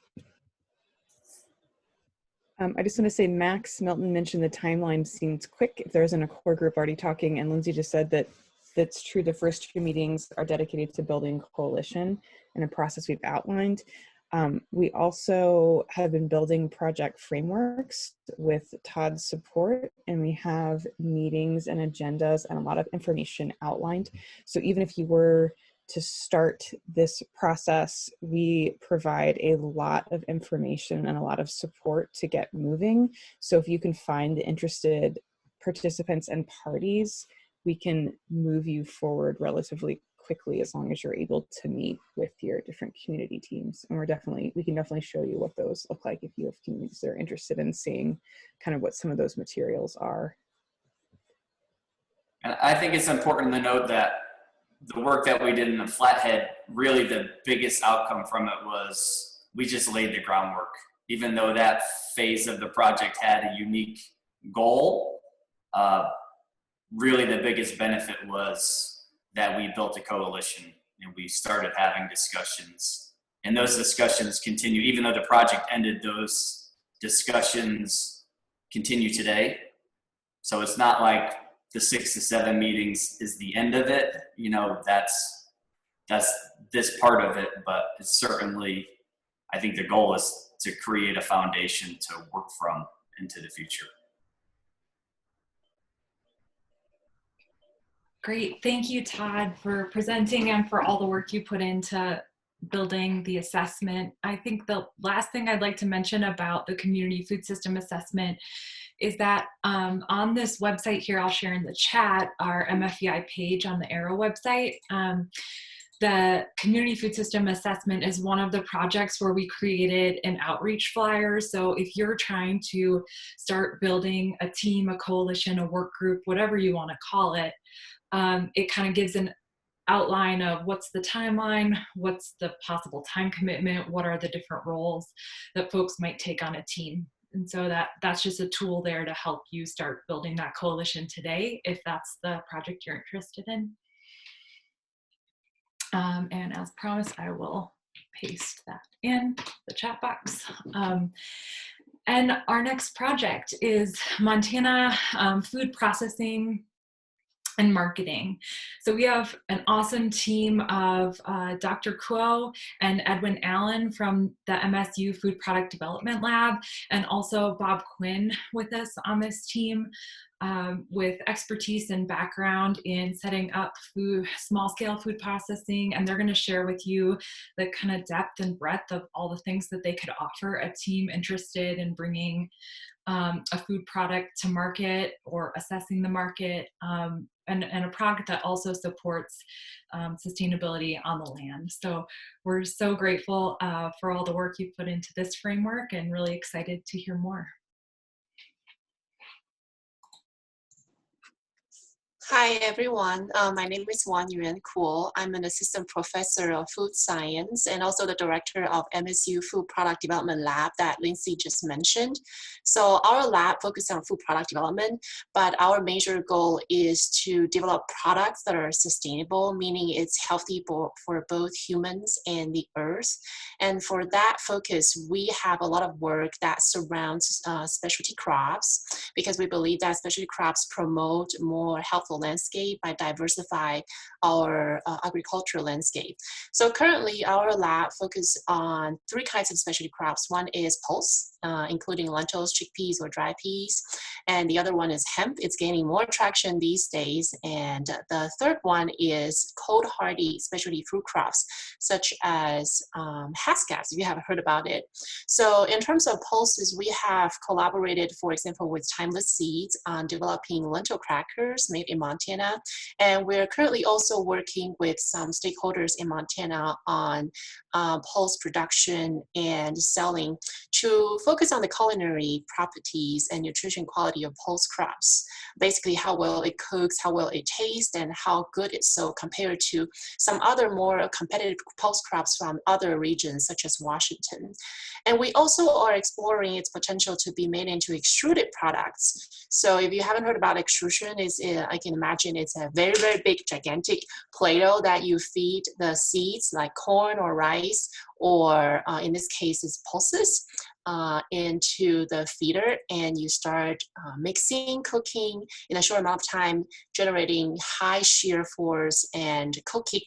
I just want to say Max Melton mentioned the timeline seems quick if there isn't a core group already talking, and Lindsay just said that that's true. The first two meetings are dedicated to building coalition and a process we've outlined. We also have been building project frameworks with Todd's support, and we have meetings and agendas and a lot of information outlined. So even if you were to start this process, we provide a lot of information and a lot of support to get moving. So if you can find the interested participants and parties, we can move you forward relatively quickly as long as you're able to meet with your different community teams. And we can definitely show you what those look like if you have communities that are interested in seeing kind of what some of those materials are. And I think it's important to note that the work that we did in the Flathead, really the biggest outcome from it was we just laid the groundwork. Even though that phase of the project had a unique goal, really the biggest benefit was that we built a coalition and we started having discussions. And those discussions continue, even though the project ended, those discussions continue today. So it's not like the 6 to 7 meetings is the end of it. You know, that's this part of it, but it's certainly, I think the goal is to create a foundation to work from into the future. Great. Thank you, Todd, for presenting and for all the work you put into building the assessment. I think the last thing I'd like to mention about the community food system assessment is that on this website here, I'll share in the chat, our MFEI page on the Arrow website. The community food system assessment is one of the projects where we created an outreach flyer. So if you're trying to start building a team, a coalition, a work group, whatever you want to call it, it kind of gives outline of what's the timeline, what's the possible time commitment, what are the different roles that folks might take on a team. And so that's just a tool there to help you start building that coalition today, if that's the project you're interested in. And as promised, I will paste that in the chat box. And our next project is Montana Food Processing and Marketing. So we have an awesome team of Dr. Kuo and Edwin Allen from the MSU Food Product Development Lab, and also Bob Quinn with us on this team, with expertise and background in setting up small-scale food processing. And they're going to share with you the kind of depth and breadth of all the things that they could offer a team interested in bringing a food product to market or assessing the market, and a product that also supports sustainability on the land. So we're so grateful for all the work you've put into this framework, and really excited to hear more. Hi, everyone. My name is Wang Yuan Kuo. I'm an assistant professor of food science and also the director of MSU Food Product Development Lab that Lindsay just mentioned. So our lab focuses on food product development, but our major goal is to develop products that are sustainable, meaning it's healthy for both humans and the earth. And for that focus, we have a lot of work that surrounds specialty crops, because we believe that specialty crops promote more healthful landscape by diversify our agricultural landscape. So currently our lab focuses on 3 kinds of specialty crops. One is pulse, including lentils, chickpeas, or dry peas. And the other one is hemp. It's gaining more traction these days. And the third one is cold hardy specialty fruit crops, such as haskellats, if you haven't heard about it. So in terms of pulses, we have collaborated, for example, with Timeless Seeds on developing lentil crackers made in Montana. And we're currently also working with some stakeholders in Montana on pulse production and selling to focus on the culinary properties and nutrition quality of pulse crops. Basically how well it cooks, how well it tastes, and how good it's so compared to some other more competitive pulse crops from other regions such as Washington. And we also are exploring its potential to be made into extruded products. So if you haven't heard about extrusion, I can imagine it's a very, very big, gigantic Play-Doh that you feed the seeds like corn or rice, or in this case it's pulses, into the feeder, and you start mixing, cooking in a short amount of time, generating high shear force and cooking.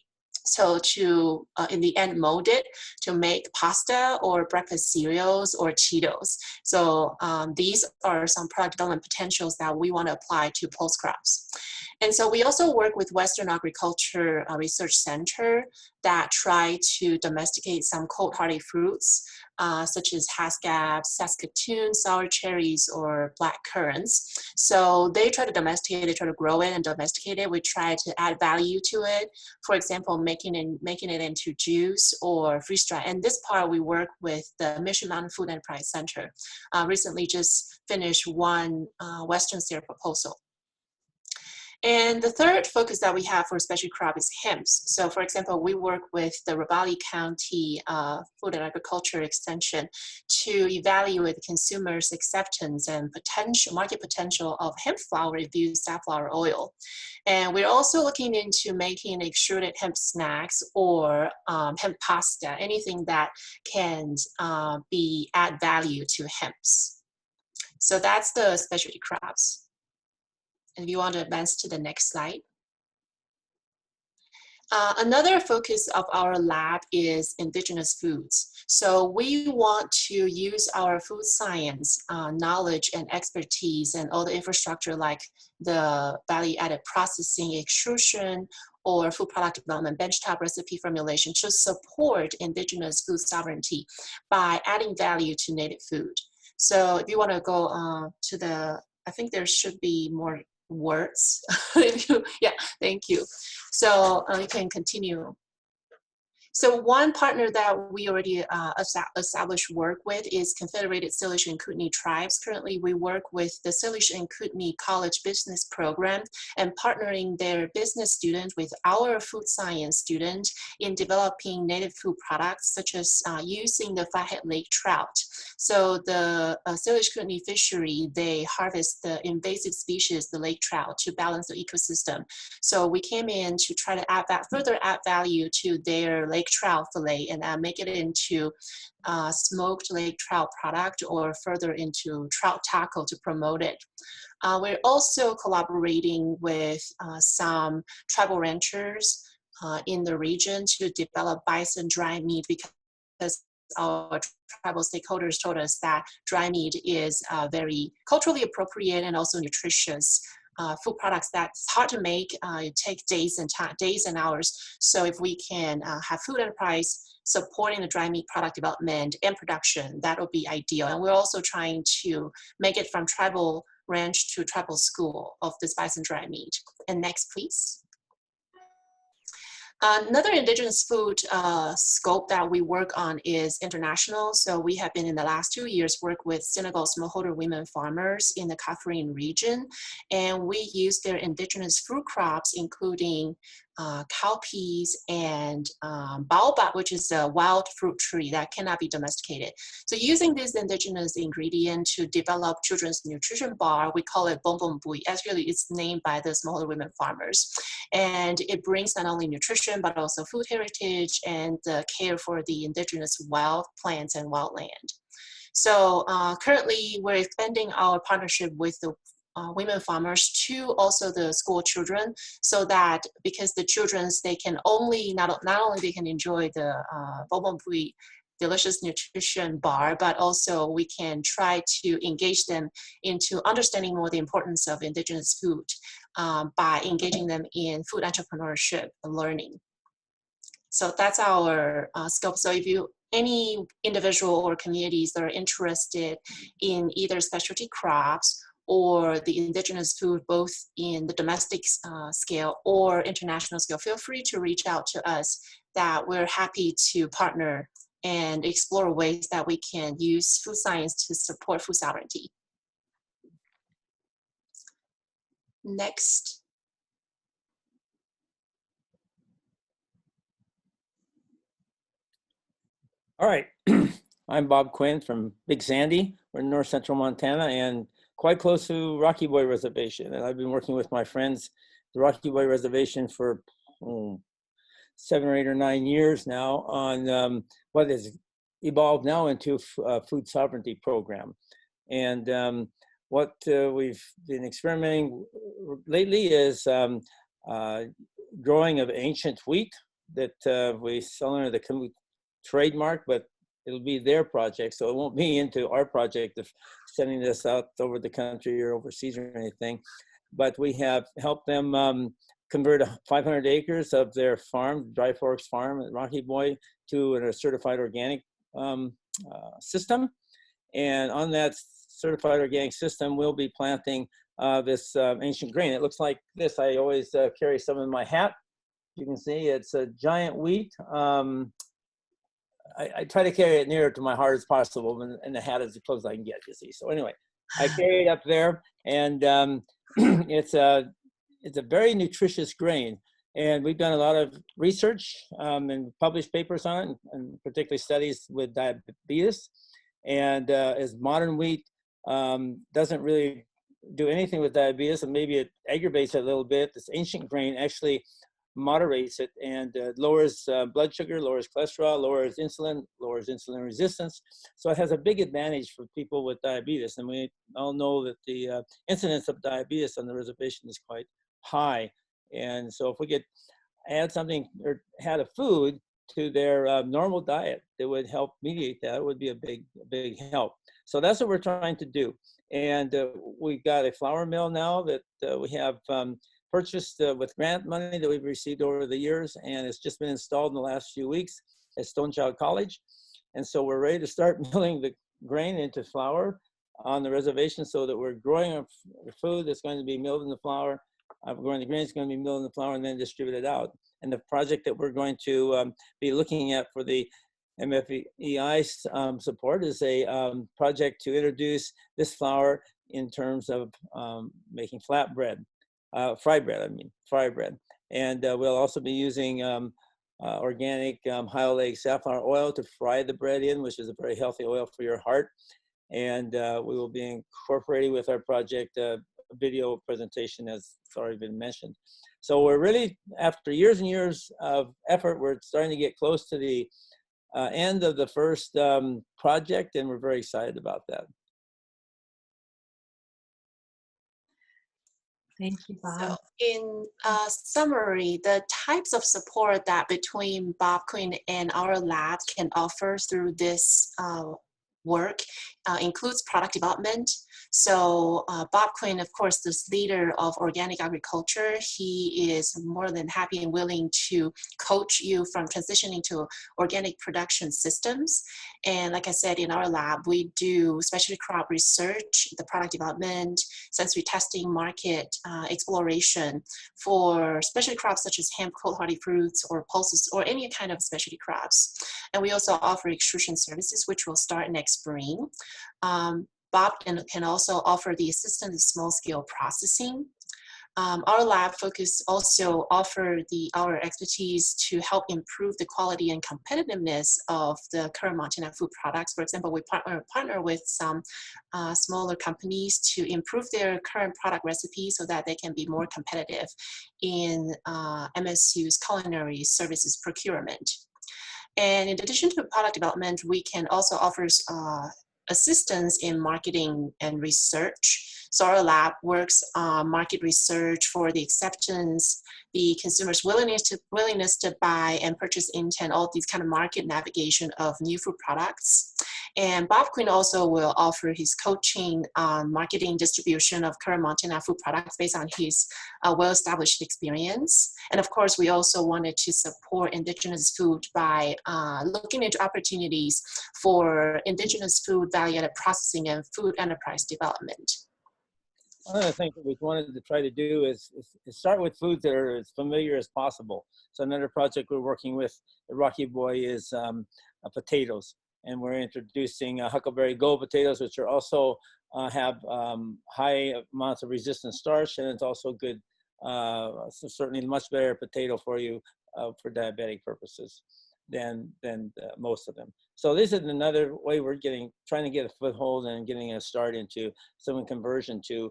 So to, in the end, mold it to make pasta or breakfast cereals or Cheetos. So these are some product development potentials that we want to apply to pulse crops. And so we also work with Western Agriculture Research Center that try to domesticate some cold hardy fruits, such as haskellats, Saskatoon, sour cherries, or black currants. So they try to domesticate, they try to grow it and domesticate it. We try to add value to it. For example, making it into juice or freeze dry. And this part we work with the Mission Mountain Food Enterprise Center. Recently just finished one Western States proposal. And the third focus that we have for specialty crop is hemp. So for example, we work with the Ravalli County Food and Agriculture Extension to evaluate the consumers' acceptance and market potential of hemp flour infused safflower oil. And we're also looking into making extruded hemp snacks or hemp pasta, anything that can add value to hemps. So that's the specialty crops. And if you want to advance to the next slide. Another focus of our lab is indigenous foods. So we want to use our food science knowledge and expertise and all the infrastructure like the value-added processing, extrusion, or food product development, benchtop recipe formulation to support indigenous food sovereignty by adding value to native food. So if you want to go to the, I think there should be more words. Yeah, thank you. So you can continue. So one partner that we already established work with is Confederated Salish and Kootenai Tribes. Currently, we work with the Salish and Kootenai College Business Program and partnering their business students with our food science student in developing native food products, such as using the flathead lake trout. So the Salish Kootenai fishery, they harvest the invasive species, the lake trout, to balance the ecosystem. So we came in to try to further add value to their lake trout fillet and make it into smoked lake trout product or further into trout taco to promote it. We're also collaborating with some tribal ranchers in the region to develop bison dry meat, because our tribal stakeholders told us that dry meat is very culturally appropriate and also nutritious food products that's hard to make. It takes days and hours. So if we can have food enterprise supporting the dry meat product development and production, that would be ideal. And we're also trying to make it from tribal ranch to tribal school of this bison dry meat. And next, please. Another indigenous food scope that we work on is international. So we have been in the last 2 years work with Senegal smallholder women farmers in the Kaffrine region. And we use their indigenous fruit crops, including cowpeas and baobab, which is a wild fruit tree that cannot be domesticated. So using this indigenous ingredient to develop children's nutrition bar, we call it Bon Bon Bui. Actually, it's named by the smallholder women farmers. And it brings not only nutrition, but also food heritage and the care for the indigenous wild plants and wildland. So currently, we're expanding our partnership with the women farmers to also the school children, so that because the children's, they can only, not only they can enjoy the Bon Bon Bui delicious nutrition bar, but also we can try to engage them into understanding more the importance of indigenous food by engaging them in food entrepreneurship and learning. So that's our scope. So if any individual or communities that are interested in either specialty crops or the indigenous food, both in the domestic scale or international scale, feel free to reach out to us, that we're happy to partner and explore ways that we can use food science to support food sovereignty. Next. All right, I'm Bob Quinn from Big Sandy. We're in north central Montana and quite close to Rocky Boy Reservation. And I've been working with my friends, the Rocky Boy Reservation, for 7 or 8 or 9 years now on what has evolved now into a food sovereignty program. And what we've been experimenting lately is growing of ancient wheat that we sell under the trademark, but it'll be their project, so it won't be into our project of sending this out over the country or overseas or anything. But we have helped them convert 500 acres of their farm, Dry Forks Farm at Rocky Boy, to a certified organic system. And on that certified organic system, we'll be planting this ancient grain. It looks like this. I always carry some in my hat. You can see it's a giant wheat. I try to carry it near to my heart as possible, and the hat is as close as I can get, you see. So anyway, I carry it up there, and it's a very nutritious grain. And we've done a lot of research and published papers on it, and particularly studies with diabetes. And as modern wheat doesn't really do anything with diabetes, and maybe it aggravates it a little bit, this ancient grain actually moderates it and lowers blood sugar, lowers cholesterol, lowers insulin resistance. So it has a big advantage for people with diabetes. And we all know that the incidence of diabetes on the reservation is quite high. And so if we could add something or add a food to their normal diet that would help mediate that, it would be a big help. So that's what we're trying to do. And we've got a flour mill now that we have purchased with grant money that we've received over the years, and it's just been installed in the last few weeks at Stonechild College. And so we're ready to start milling the grain into flour on the reservation, so that we're growing a food that's going to be milled into flour growing the grain, it's going to be milled in the flour and then distributed out. And the project that we're going to be looking at for the MFEI support is a project to introduce this flour in terms of making flat bread, fry bread. And we'll also be using organic high oleic safflower oil to fry the bread in, which is a very healthy oil for your heart. And we will be incorporating with our project a video presentation, as it's already been mentioned. So we're really, after years and years of effort, we're starting to get close to the end of the first project, and we're very excited about that. Thank you, Bob. So in summary, the types of support that between Bob Quinn and our lab can offer through this work includes product development. So Bob Quinn, of course, this leader of organic agriculture, he is more than happy and willing to coach you from transitioning to organic production systems. And like I said, in our lab, we do specialty crop research, the product development, sensory testing, market exploration for specialty crops such as hemp, cold hardy fruits, or pulses, or any kind of specialty crops. And we also offer extrusion services, which will start next spring. Bob can also offer the assistance of small-scale processing. Our lab focus also offer our expertise to help improve the quality and competitiveness of the current Montana food products. For example, we partner with some smaller companies to improve their current product recipes so that they can be more competitive in MSU's culinary services procurement. And in addition to product development, we can also offer assistance in marketing and research. So our lab works on market research for the acceptance, the consumer's willingness to buy and purchase intent, all these kind of market navigation of new food products. And Bob Quinn also will offer his coaching on marketing distribution of current Montana food products based on his well-established experience. And of course, we also wanted to support Indigenous food by looking into opportunities for Indigenous food value-added processing and food enterprise development. One of the things that we wanted to try to do is start with foods that are as familiar as possible. So another project we're working with at Rocky Boy is potatoes. And we're introducing Huckleberry Gold potatoes, which are also have high amounts of resistant starch, and it's also good, certainly much better potato for you for diabetic purposes than most of them. So this is another way we're trying to get a foothold and getting a start into some conversion to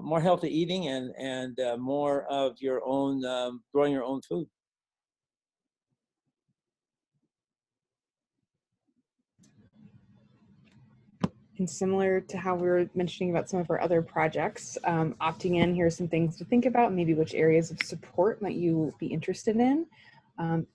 more healthy eating and more of your own, growing your own food. And similar to how we were mentioning about some of our other projects, opting in, here are some things to think about, maybe which areas of support might you be interested in.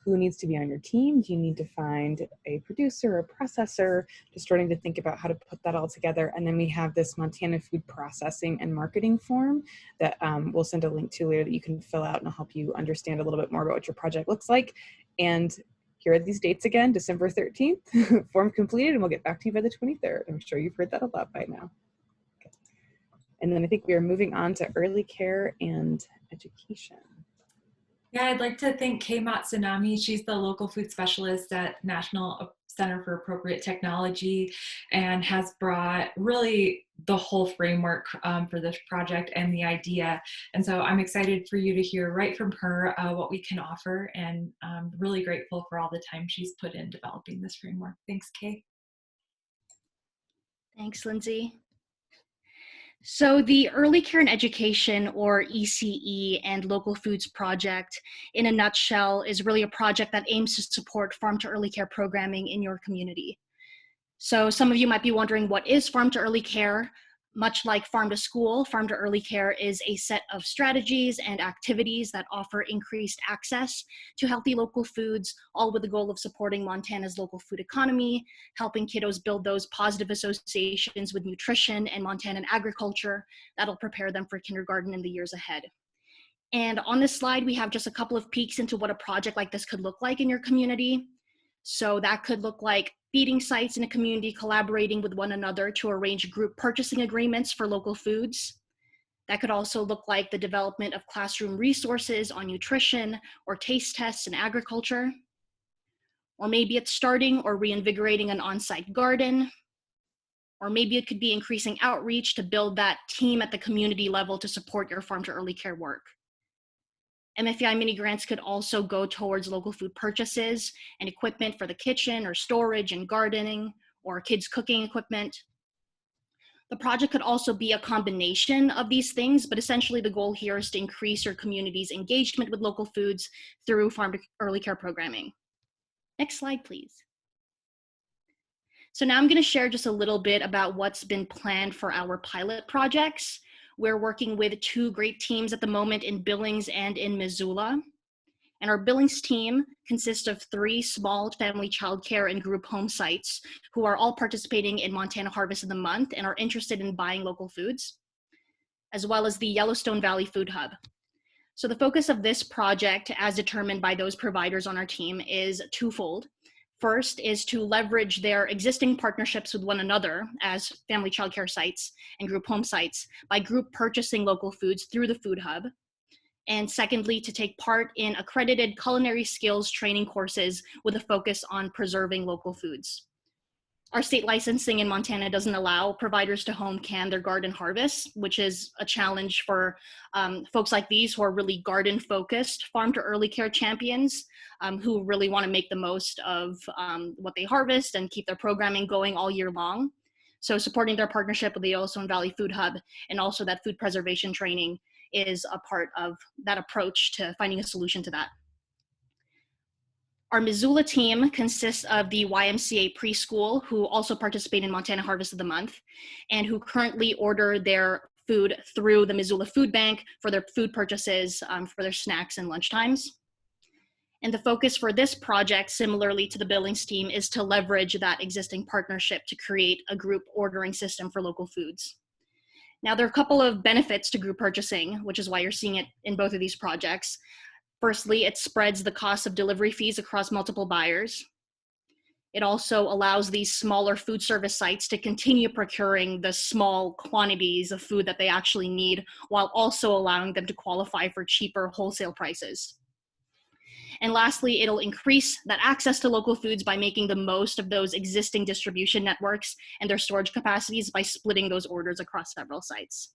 Who needs to be on your team? Do you need to find a producer, a processor? Just starting to think about how to put that all together. And then we have this Montana food processing and marketing form that we'll send a link to later that you can fill out, and I'll help you understand a little bit more about what your project looks like. And here are these dates again: December 13th, form completed, and we'll get back to you by the 23rd. I'm sure you've heard that a lot by now. Okay. And then I think we are moving on to early care and education. Yeah, I'd like to thank Kay Matsunami. She's the local food specialist at National Center for Appropriate Technology and has brought really the whole framework for this project and the idea. And so I'm excited for you to hear right from her what we can offer, and I'm really grateful for all the time she's put in developing this framework. Thanks, Kay. Thanks, Lindsay. So the Early Care and Education, or ECE, and Local Foods Project, in a nutshell, is really a project that aims to support farm to early care programming in your community. So some of you might be wondering, what is farm to early care? Much like farm to school, farm to early care is a set of strategies and activities that offer increased access to healthy local foods, all with the goal of supporting Montana's local food economy, helping kiddos build those positive associations with nutrition and Montanan agriculture that'll prepare them for kindergarten in the years ahead. And on this slide, we have just a couple of peeks into what a project like this could look like in your community. So that could look like feeding sites in a community collaborating with one another to arrange group purchasing agreements for local foods. That could also look like the development of classroom resources on nutrition or taste tests in agriculture. Or maybe it's starting or reinvigorating an on-site garden. Or maybe it could be increasing outreach to build that team at the community level to support your farm to early care work. MFEI mini grants could also go towards local food purchases and equipment for the kitchen or storage and gardening or kids cooking equipment. The project could also be a combination of these things, but essentially the goal here is to increase your community's engagement with local foods through farm to early care programming. Next slide, please. So now I'm going to share just a little bit about what's been planned for our pilot projects. We're working with 2 great teams at the moment in Billings and in Missoula. And our Billings team consists of 3 small family childcare and group home sites who are all participating in Montana Harvest of the Month and are interested in buying local foods, as well as the Yellowstone Valley Food Hub. So the focus of this project, as determined by those providers on our team, is twofold. First is to leverage their existing partnerships with one another as family childcare sites and group home sites by group purchasing local foods through the Food Hub. And secondly, to take part in accredited culinary skills training courses with a focus on preserving local foods. Our state licensing in Montana doesn't allow providers to home can their garden harvests, which is a challenge for folks like these who are really garden focused farm to early care champions who really want to make the most of what they harvest and keep their programming going all year long. So supporting their partnership with the Yellowstone Valley Food Hub and also that food preservation training is a part of that approach to finding a solution to that. Our Missoula team consists of the YMCA preschool, who also participate in Montana Harvest of the Month, and who currently order their food through the Missoula Food Bank for their food purchases for their snacks and lunchtimes. And the focus for this project, similarly to the Billings team, is to leverage that existing partnership to create a group ordering system for local foods. Now, there are a couple of benefits to group purchasing, which is why you're seeing it in both of these projects. Firstly, it spreads the cost of delivery fees across multiple buyers. It also allows these smaller food service sites to continue procuring the small quantities of food that they actually need, while also allowing them to qualify for cheaper wholesale prices. And lastly, it'll increase that access to local foods by making the most of those existing distribution networks and their storage capacities by splitting those orders across several sites.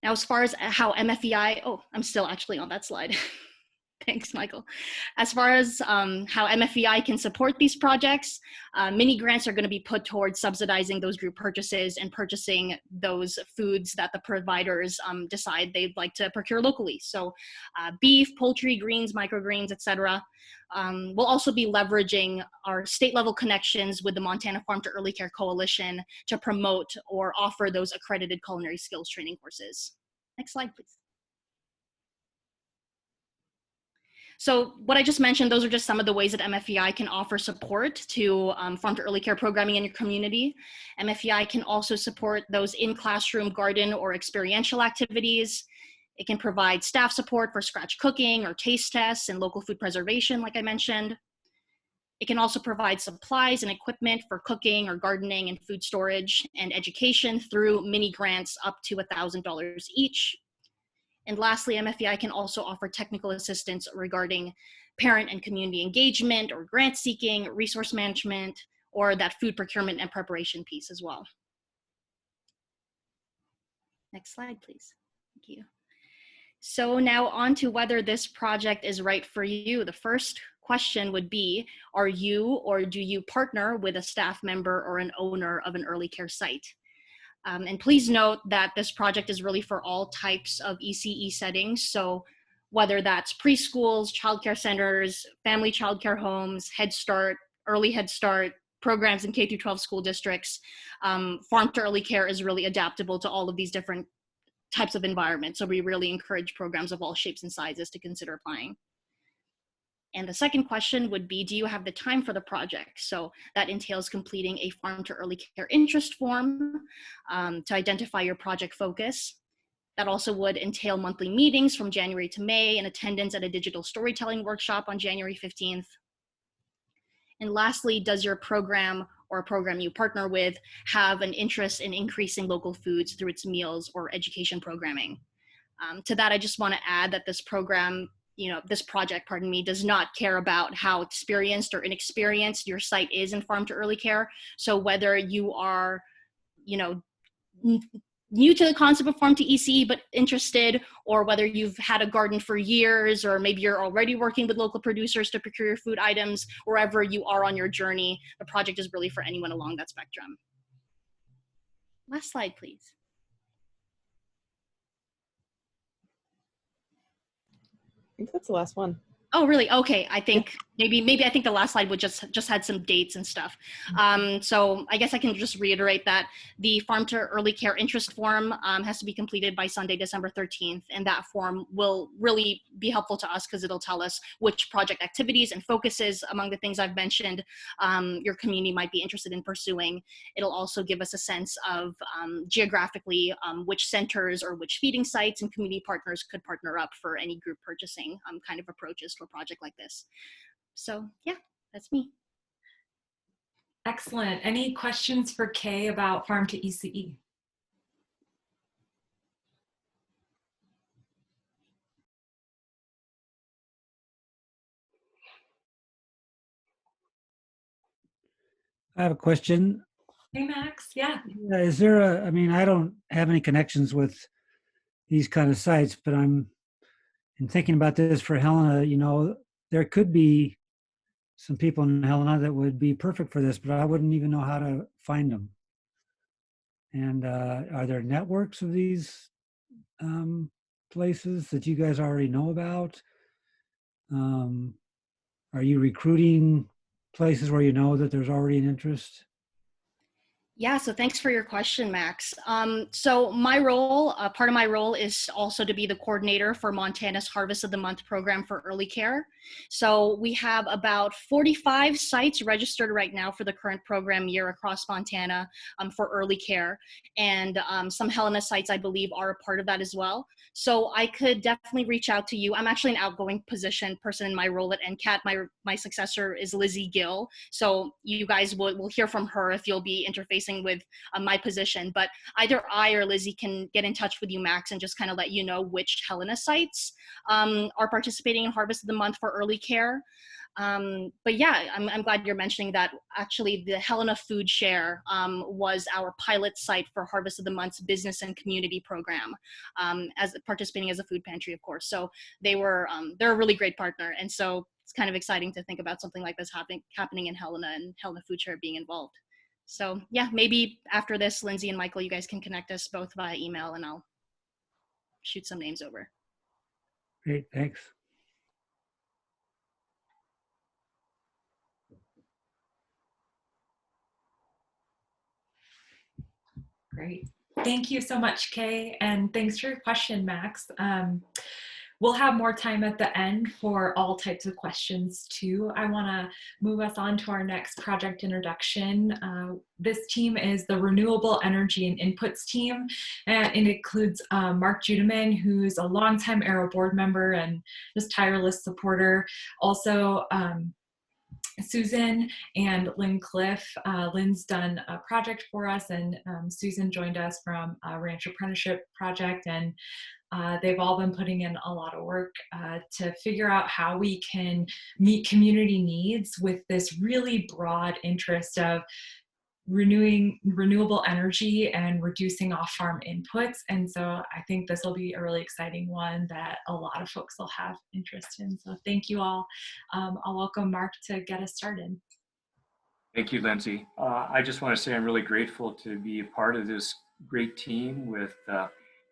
Now, as far as how MFEI, I'm still actually on that slide. Thanks, Michael. As far as how MFEI can support these projects, mini grants are going to be put towards subsidizing those group purchases and purchasing those foods that the providers decide they'd like to procure locally. So beef, poultry, greens, microgreens, etc. We'll also be leveraging our state level connections with the Montana Farm to Early Care Coalition to promote or offer those accredited culinary skills training courses. Next slide, please. So what I just mentioned, those are just some of the ways that MFEI can offer support to farm to early care programming in your community. MFEI can also support those in-classroom garden or experiential activities. It can provide staff support for scratch cooking or taste tests and local food preservation, like I mentioned. It can also provide supplies and equipment for cooking or gardening and food storage and education through mini grants up to $1,000 each. And lastly, MFEI can also offer technical assistance regarding parent and community engagement or grant seeking, resource management, or that food procurement and preparation piece as well. Next slide, please. Thank you. So now on to whether this project is right for you. The first question would be, are you or do you partner with a staff member or an owner of an early care site? And please note that this project is really for all types of ECE settings. So whether that's preschools, childcare centers, family childcare homes, Head Start, early Head Start, programs in K-12 school districts, farm to early care is really adaptable to all of these different types of environments. So we really encourage programs of all shapes and sizes to consider applying. And the second question would be, do you have the time for the project? So that entails completing a farm to early care interest form to identify your project focus. That also would entail monthly meetings from January to May and attendance at a digital storytelling workshop on January 15th. And lastly, does your program or a program you partner with have an interest in increasing local foods through its meals or education programming. To that, I just want to add that this program, this project, pardon me, does not care about how experienced or inexperienced your site is in farm to early care. So whether you are, new to the concept of farm to ECE but interested, or whether you've had a garden for years, or maybe you're already working with local producers to procure your food items, wherever you are on your journey, the project is really for anyone along that spectrum. Last slide, please. I think that's the last one. Oh, really? Okay. I think maybe I think the last slide would just had some dates and stuff. So I guess I can just reiterate that the Farm to Early Care Interest Form has to be completed by Sunday, December 13th. And that form will really be helpful to us because it'll tell us which project activities and focuses among the things I've mentioned your community might be interested in pursuing. It'll also give us a sense of geographically which centers or which feeding sites and community partners could partner up for any group purchasing kind of approaches to a project like this. So yeah, that's me. Excellent. Any questions for Kay about Farm to ECE? I have a question. Hey, Max. Yeah. Is there I mean, I don't have any connections with these kind of sites, but in thinking about this for Helena, there could be some people in Helena that would be perfect for this, but I wouldn't even know how to find them. And are there networks of these places that you guys already know about? Are you recruiting places where you know that there's already an interest? Yeah, so thanks for your question, Max. So my role, part of my role is also to be the coordinator for Montana's Harvest of the Month program for early care. So we have about 45 sites registered right now for the current program year across Montana for early care. And some Helena sites, I believe, are a part of that as well. So I could definitely reach out to you. I'm actually an outgoing person in my role at NCAT. My successor is Lizzie Gill. So you guys will hear from her if you'll be interfacing with my position, but either I or Lizzie can get in touch with you, Max, and just kind of let you know which Helena sites are participating in Harvest of the Month for early care. But yeah, I'm glad you're mentioning that. Actually, the Helena Food Share was our pilot site for Harvest of the Month's business and community program, as participating as a food pantry, of course. So they're a really great partner, and so it's kind of exciting to think about something like this happening in Helena and Helena Food Share being involved. So yeah, maybe after this, Lindsay and Michael, you guys can connect us both via email and I'll shoot some names over. Great, thanks. Great. Thank you so much, Kay. And thanks for your question, Max. We'll have more time at the end for all types of questions too. I want to move us on to our next project introduction. This team is the Renewable Energy and Inputs team, and it includes Mark Judeman, who's a longtime Aero board member and just tireless supporter. Also, Susan and Lynn Cliff. Lynn's done a project for us, and Susan joined us from a Ranch Apprenticeship project, and they've all been putting in a lot of work to figure out how we can meet community needs with this really broad interest of renewable energy and reducing off-farm inputs. And so I think this will be a really exciting one that a lot of folks will have interest in. So thank you all. I'll welcome Mark to get us started. Thank you, Lindsay. I just want to say I'm really grateful to be a part of this great team with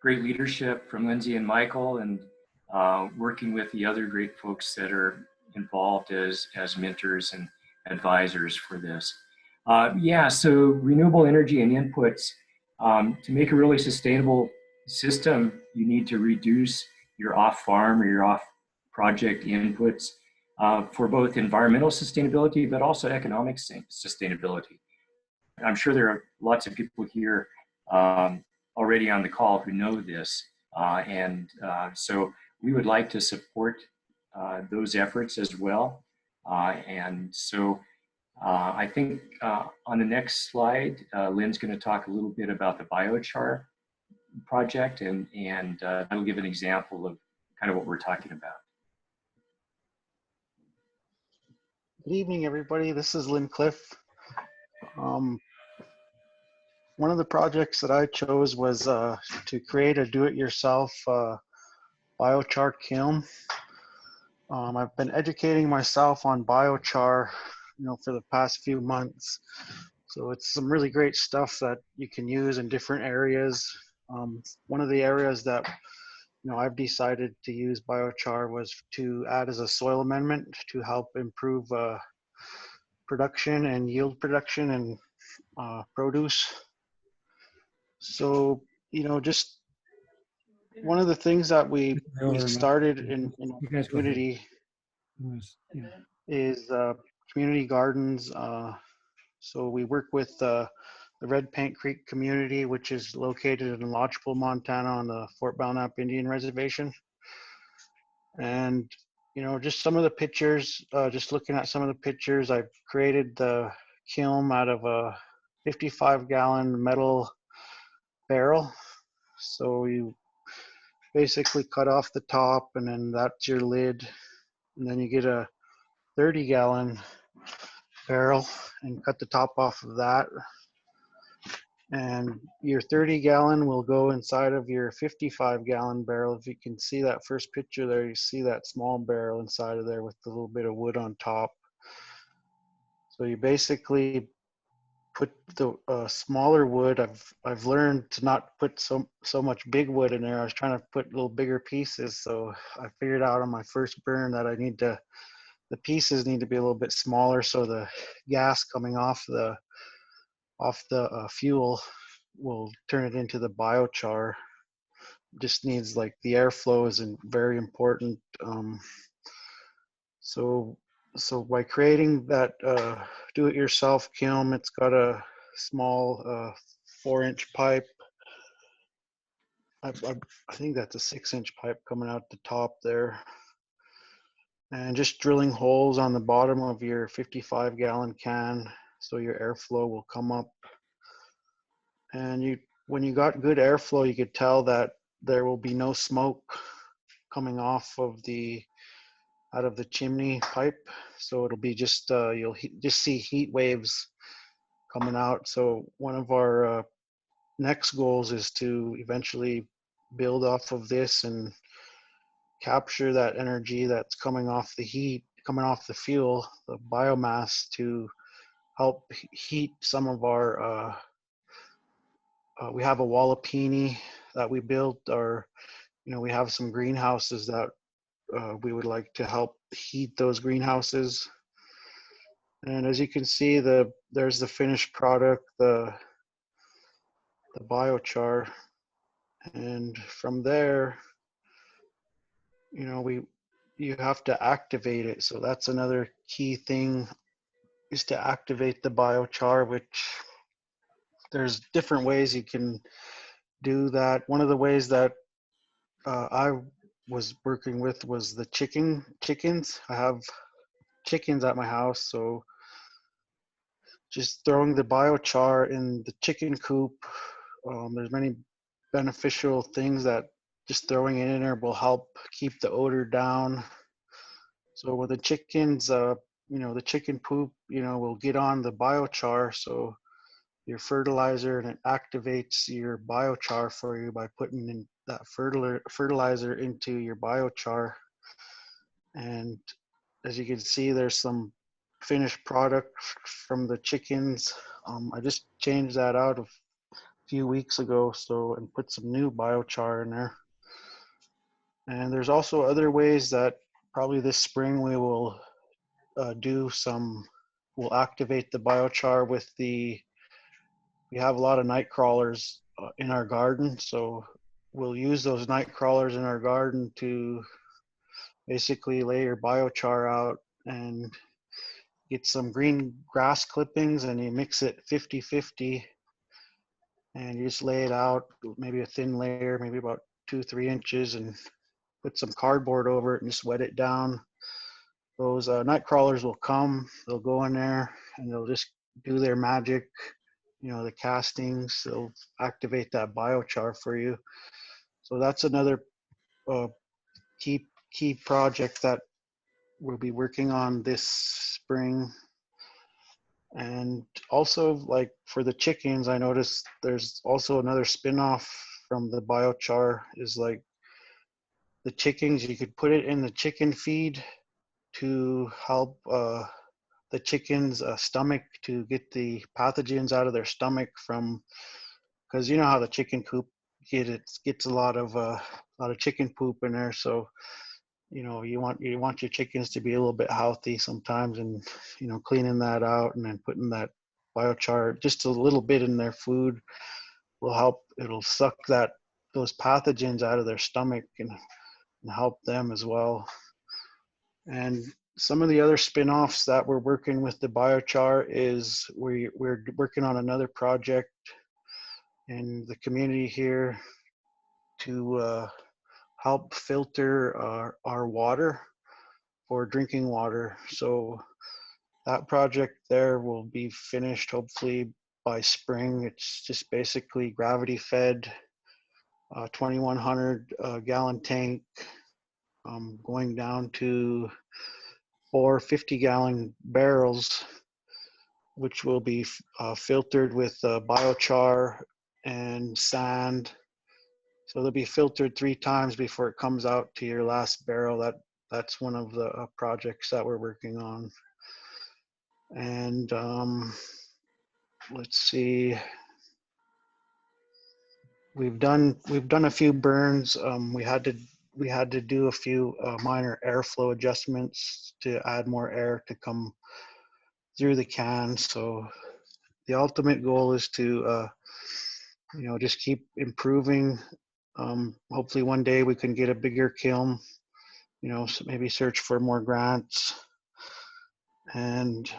great leadership from Lindsay and Michael, and working with the other great folks that are involved as mentors and advisors for this. So renewable energy and inputs, to make a really sustainable system, you need to reduce your off-farm or your off-project inputs for both environmental sustainability, but also economic sustainability. I'm sure there are lots of people here already on the call who know this, so we would like to support those efforts as well. I think on the next slide, Lynn's going to talk a little bit about the biochar project, and that'll give an example of kind of what we're talking about. Good evening, everybody. This is Lynn Cliff. One of the projects that I chose was to create a do-it-yourself biochar kiln. I've been educating myself on biochar, for the past few months. So it's some really great stuff that you can use in different areas. One of the areas that I've decided to use biochar was to add as a soil amendment to help improve production and yield production and produce. So, just one of the things that we started in our community is community gardens. So we work with the Red Paint Creek community, which is located in Lodgepole, Montana on the Fort Belknap Indian Reservation. And, just some of the pictures, just looking at some of the pictures, I've created the kiln out of a 55-gallon metal barrel. So you basically cut off the top, and then that's your lid. And then you get a 30-gallon barrel and cut the top off of that. And your 30-gallon will go inside of your 55-gallon barrel. If you can see that first picture there, you see that small barrel inside of there with a little bit of wood on top. So you basically put the smaller wood. I've learned to not put so much big wood in there. I was trying to put little bigger pieces, so I figured out on my first burn that the pieces need to be a little bit smaller, so the gas coming off the fuel will turn it into the biochar. Just needs, like, the airflow is very important. So by creating that do-it-yourself kiln, it's got a small 4-inch pipe. I think that's a 6-inch pipe coming out the top there. And just drilling holes on the bottom of your 55-gallon can so your airflow will come up. And when you got good airflow, you could tell that there will be no smoke coming off of out of the chimney pipe. So it'll be just, you'll just see heat waves coming out. So one of our next goals is to eventually build off of this and capture that energy that's coming off the heat, coming off the fuel, the biomass, to help heat some of our, we have a wallapini that we built, or, we have some greenhouses that we would like to help heat those greenhouses. And as you can see, there's the finished product, the biochar. And from there, you have to activate it. So that's another key thing, is to activate the biochar, which there's different ways you can do that. One of the ways that I was working with was the chickens. I have chickens at my house, so just throwing the biochar in the chicken coop, there's many beneficial things that just throwing it in there will help keep the odor down. So with the chickens, the chicken poop, will get on the biochar, so your fertilizer, and it activates your biochar for you by putting in that fertilizer into your biochar. And as you can see, there's some finished product from the chickens. I just changed that out a few weeks ago, and put some new biochar in there. And there's also other ways that probably this spring we will we'll activate the biochar with we have a lot of night crawlers in our garden, so we'll use those night crawlers in our garden to basically lay your biochar out and get some green grass clippings, and you mix it 50-50, and you just lay it out, maybe a thin layer, maybe about 2-3 inches, and put some cardboard over it and just wet it down. those night crawlers will come, they'll go in there and they'll just do their magic, the castings, they'll activate that biochar for you. So that's another key project that we'll be working on this spring. And also, like for the chickens, I noticed there's also another spin-off from the biochar is like the chickens, you could put it in the chicken feed to help the chickens' stomach, to get the pathogens out of their stomach from, because you know how the chicken coop gets a lot of chicken poop in there. So you want your chickens to be a little bit healthy sometimes, and cleaning that out and then putting that biochar just a little bit in their food will help. It'll suck those pathogens out of their stomach and help them as well. And some of the other spin-offs that we're working with the biochar is we're working on another project in the community here to help filter our water for drinking water. So that project there will be finished hopefully by spring. It's just basically gravity fed 2,100 gallon tank, going down to 4 50-gallon barrels, which will be filtered with biochar and sand. So they'll be filtered 3 times before it comes out to your last barrel. That's one of the projects that we're working on. And let's see, we've done a few burns. We had to do a few minor airflow adjustments to add more air to come through the can. So the ultimate goal is to just keep improving. Hopefully one day we can get a bigger kiln, so maybe search for more grants and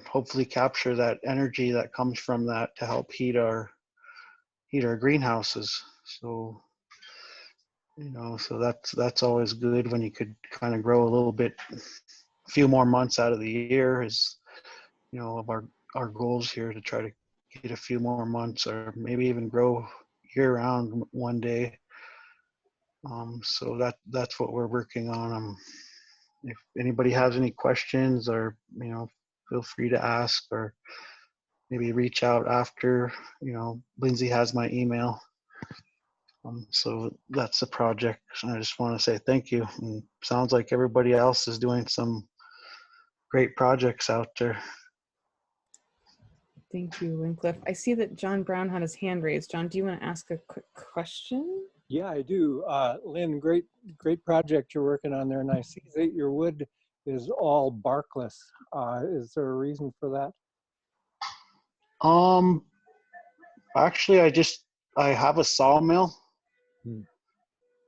hopefully capture that energy that comes from that to help heat our greenhouses. So so that's always good when you could kind of grow a little bit, a few more months out of the year is of our goals here, to try to get a few more months or maybe even grow year round one day. So that's what we're working on. If anybody has any questions, or feel free to ask, or maybe reach out after. Lindsay has my email. So that's the project. And I just want to say thank you. And sounds like everybody else is doing some great projects out there. Thank you, Wincliffe. I see that John Brown had his hand raised. John, do you want to ask a quick question? Yeah, I do. Lynn, great project you're working on there, and I see that your wood is all barkless. Is there a reason for that? Actually, I have a sawmill.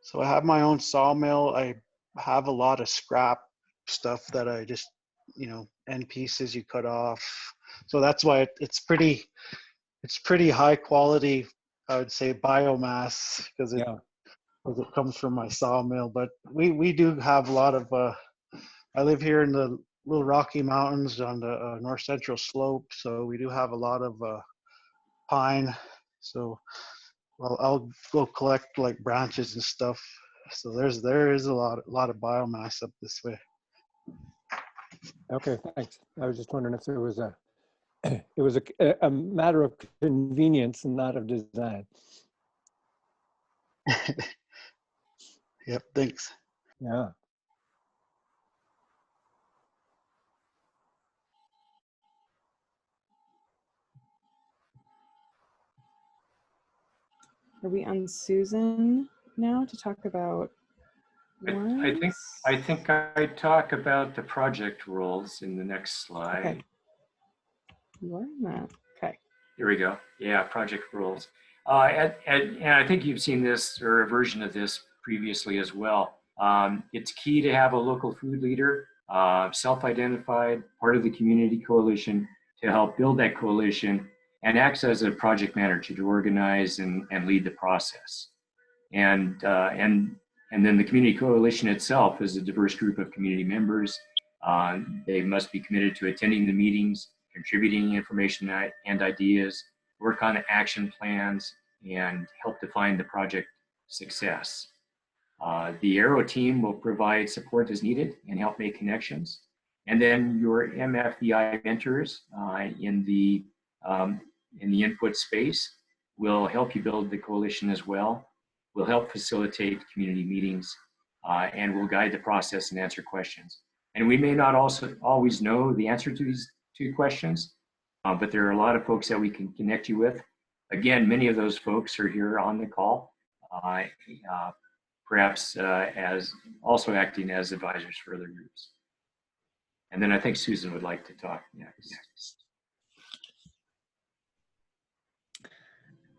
So I have my own sawmill. I have a lot of scrap stuff that I just, end pieces you cut off. So that's why it's pretty high quality, I would say, biomass, because it comes from my sawmill. But we do have a lot of, I live here in the Little Rocky Mountains on the north central slope. So we do have a lot of pine. So I'll go collect like branches and stuff. So there is a lot of biomass up this way. Okay, thanks. I was just wondering if there was it was a matter of convenience and not of design. Yep, thanks. Yeah. Are we on Susan now to talk about I think I talk about the project roles in the next slide. Okay. You are on that. Okay. Here we go. Yeah, project roles. And I think you've seen this or a version of this previously as well. It's key to have a local food leader, self-identified, part of the community coalition, to help build that coalition and acts as a project manager to organize and lead the process. And And then the community coalition itself is a diverse group of community members. They must be committed to attending the meetings, contributing information and ideas, work on action plans, and help define the project success. The Aero team will provide support as needed and help make connections. And then your MFEI mentors in the input space will help you build the coalition as well. Will help facilitate community meetings and will guide the process and answer questions. And we may not also always know the answer to these two questions, but there are a lot of folks that we can connect you with. Again, many of those folks are here on the call, perhaps as also acting as advisors for other groups. And then I think Susan would like to talk next.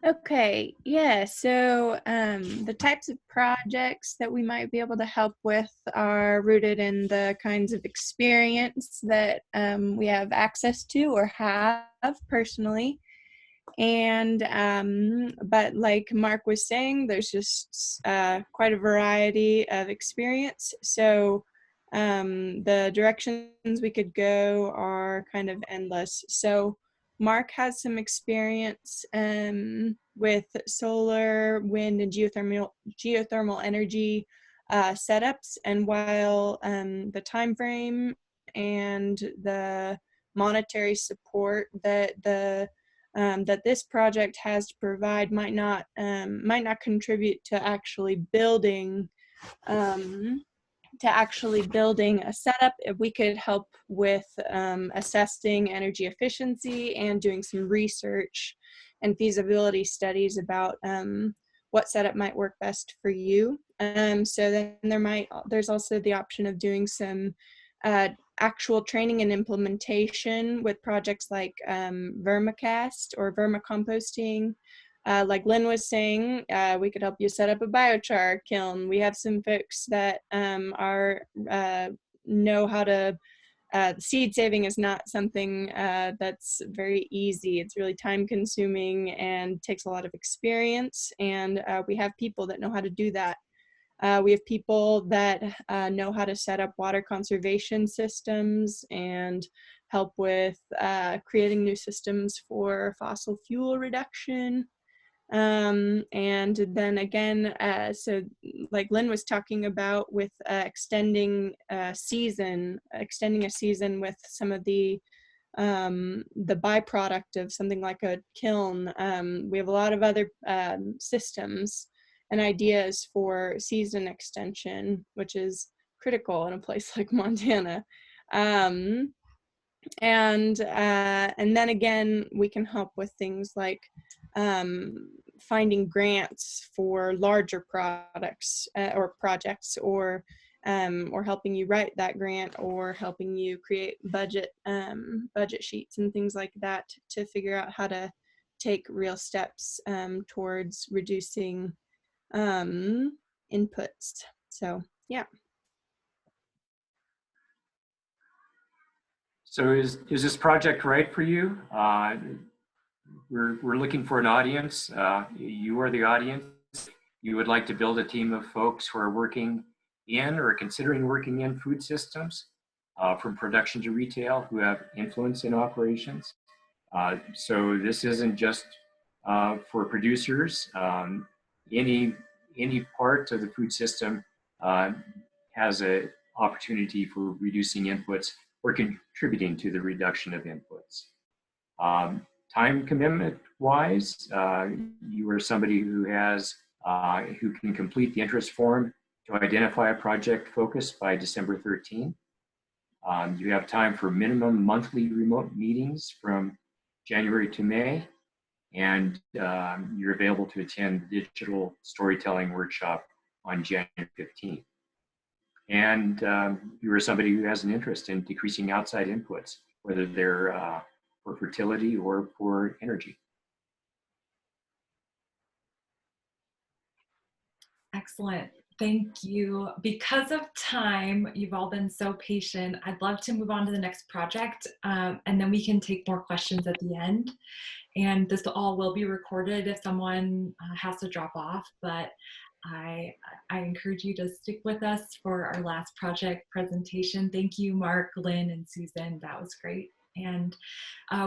Okay, yeah, so the types of projects that we might be able to help with are rooted in the kinds of experience that we have access to or have personally. And but like Mark was saying, there's just quite a variety of experience. So the directions we could go are kind of endless. So Mark has some experience with solar, wind, and geothermal energy setups. And while the time frame and the monetary support that that this project has to provide might not contribute to actually building a setup, if we could help with assessing energy efficiency and doing some research and feasibility studies about what setup might work best for you. So then there's also the option of doing some actual training and implementation with projects like vermicast or vermicomposting. Like Lynn was saying, we could help you set up a biochar kiln. We have some folks that know how to, seed saving is not something that's very easy. It's really time consuming and takes a lot of experience. And we have people that know how to do that. We have people that know how to set up water conservation systems and help with creating new systems for fossil fuel reduction. And then again, so like Lynn was talking about with extending a season with some of the byproduct of something like a kiln. We have a lot of other systems and ideas for season extension, which is critical in a place like Montana. And then again, we can help with things like finding grants for larger products or projects, or helping you write that grant, or helping you create budget sheets and things like that to figure out how to take real steps towards reducing inputs. So yeah. So is this project right for you? We're looking for an audience. You are the audience. You would like to build a team of folks who are working in or considering working in food systems, from production to retail, who have influence in operations. So this isn't just for producers. Any part of the food system has an opportunity for reducing inputs or contributing to the reduction of inputs. Time commitment wise, you are somebody who has who can complete the interest form to identify a project focus by December 13. You have time for minimum monthly remote meetings from January to May, and you're available to attend the digital storytelling workshop on January 15th. And you are somebody who has an interest in decreasing outside inputs, whether they're for fertility or for energy. Excellent. Thank you. Because of time, you've all been so patient. I'd love to move on to the next project, and then we can take more questions at the end. And this all will be recorded if someone has to drop off, but I encourage you to stick with us for our last project presentation. Thank you, Mark, Lynn, and Susan. That was great. And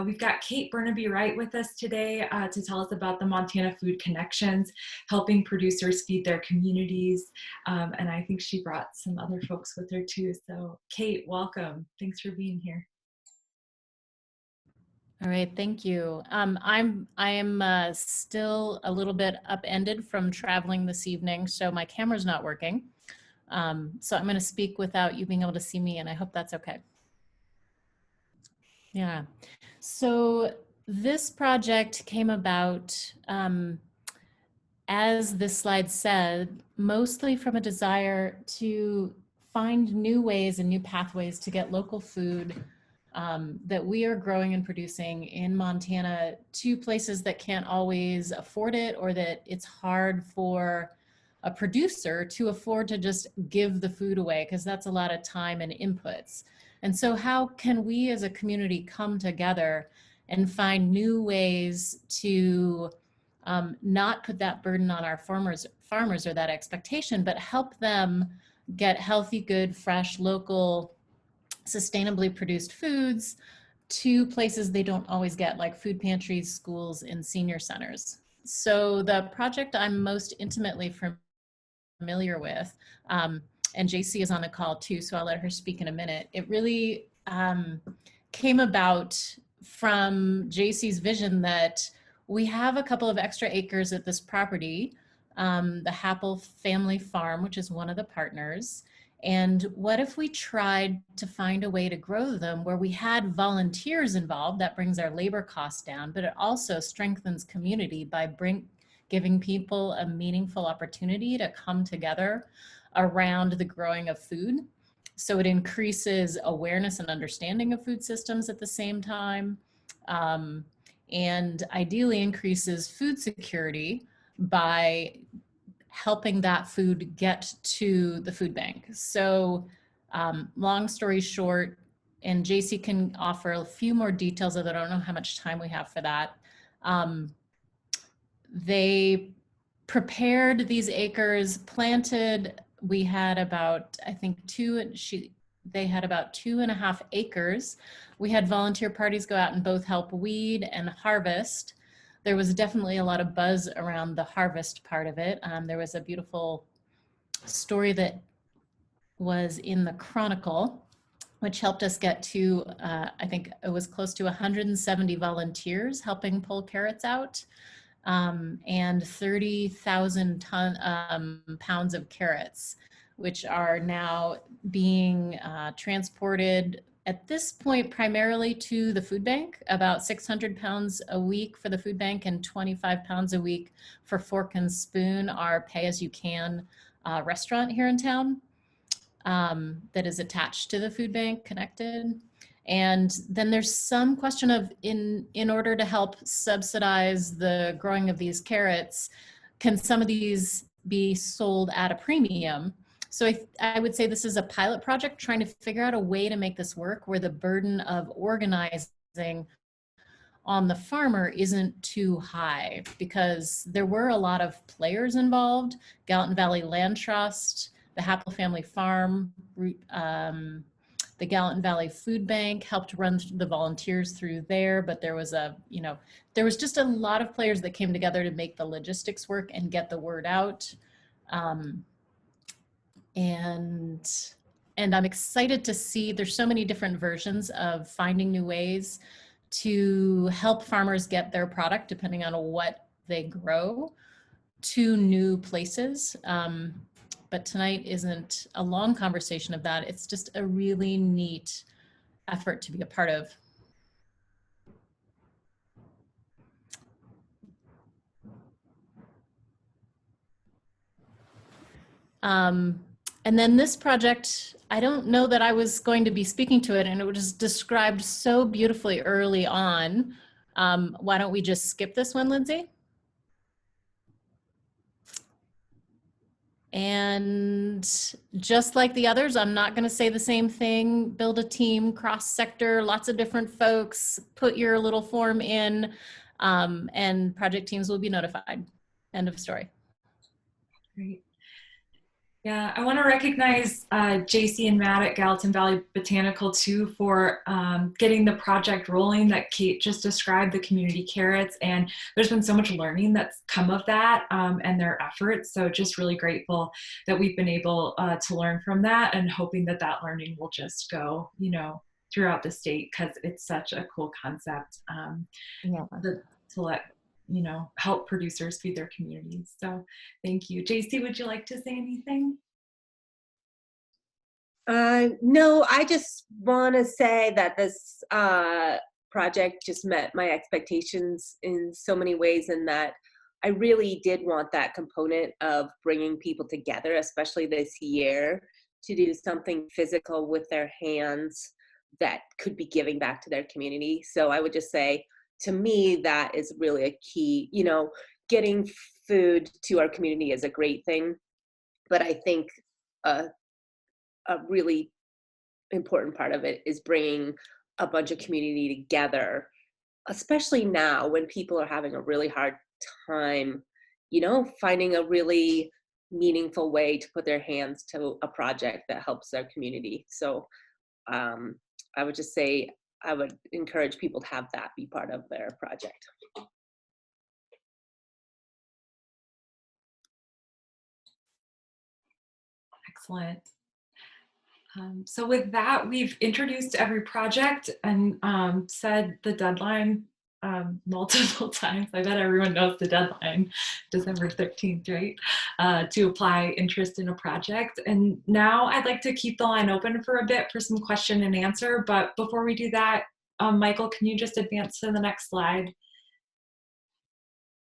we've got Kate Burnaby-Wright with us today to tell us about the Montana Food Connections, helping producers feed their communities. And I think she brought some other folks with her too. So Kate, welcome. Thanks for being here. All right, thank you. I am still a little bit upended from traveling this evening, so my camera's not working. So I'm going to speak without you being able to see me, and I hope that's okay. Yeah. So this project came about, as this slide said, mostly from a desire to find new ways and new pathways to get local food that we are growing and producing in Montana to places that can't always afford it, or that it's hard for a producer to afford to just give the food away, because that's a lot of time and inputs. And so how can we as a community come together and find new ways to not put that burden on our farmers or that expectation, but help them get healthy, good, fresh, local, sustainably produced foods to places they don't always get, like food pantries, schools, and senior centers. So the project I'm most intimately familiar with, and JC is on the call too, so I'll let her speak in a minute. It really came about from JC's vision that we have a couple of extra acres at this property, the Happel Family Farm, which is one of the partners. And what if we tried to find a way to grow them where we had volunteers involved? That brings our labor costs down, but it also strengthens community by giving people a meaningful opportunity to come together around the growing of food. So it increases awareness and understanding of food systems at the same time, and ideally increases food security by helping that food get to the food bank. So long story short, and JC can offer a few more details, although I don't know how much time we have for that. They prepared these acres, planted, we had about, I think they had about 2.5 acres. We had volunteer parties go out and both help weed and harvest. There was definitely a lot of buzz around the harvest part of it. There was a beautiful story that was in the Chronicle, which helped us get to, I think it was close to 170 volunteers helping pull carrots out, and 30,000 pounds of carrots, which are now being transported at this point primarily to the food bank, about 600 pounds a week for the food bank and 25 pounds a week for Fork and Spoon, our pay-as-you-can restaurant here in town that is attached to the food bank, connected. And then there's some question of, in order to help subsidize the growing of these carrots, can some of these be sold at a premium? So I would say this is a pilot project trying to figure out a way to make this work where the burden of organizing on the farmer isn't too high, because there were a lot of players involved. Gallatin Valley Land Trust, the Happel Family Farm, the Gallatin Valley Food Bank helped run the volunteers through there, but there was there was just a lot of players that came together to make the logistics work and get the word out. And I'm excited to see there's so many different versions of finding new ways to help farmers get their product, depending on what they grow, to new places. But tonight isn't a long conversation of that. It's just a really neat effort to be a part of. And then this project, I don't know that I was going to be speaking to it, and it was described so beautifully early on. Why don't we just skip this one, Lindsay? And just like the others, I'm not going to say the same thing. Build a team, cross-sector, lots of different folks, put your little form in, and project teams will be notified. End of story. Great. Yeah, I want to recognize JC and Matt at Gallatin Valley Botanical too for getting the project rolling that Kate just described, the community carrots, and there's been so much learning that's come of that and their efforts. So just really grateful that we've been able to learn from that, and hoping that that learning will just go, you know, throughout the state, because it's such a cool concept Yeah. to let, you know, help producers feed their communities. So thank you. JC, would you like to say anything? No, I just want to say that this project just met my expectations in so many ways, and that I really did want that component of bringing people together, especially this year, to do something physical with their hands that could be giving back to their community. So I would just say, to me, that is really a key. You know, getting food to our community is a great thing, but I think a really important part of it is bringing a bunch of community together, especially now when people are having a really hard time, you know, finding a really meaningful way to put their hands to a project that helps their community. So I would just say I would encourage people to have that be part of their project. Excellent. So with that, we've introduced every project and said the deadline multiple times. I bet everyone knows the deadline, December 13th, right? To apply interest in a project. And now I'd like to keep the line open for a bit for some question and answer. But before we do that, Michael, can you just advance to the next slide?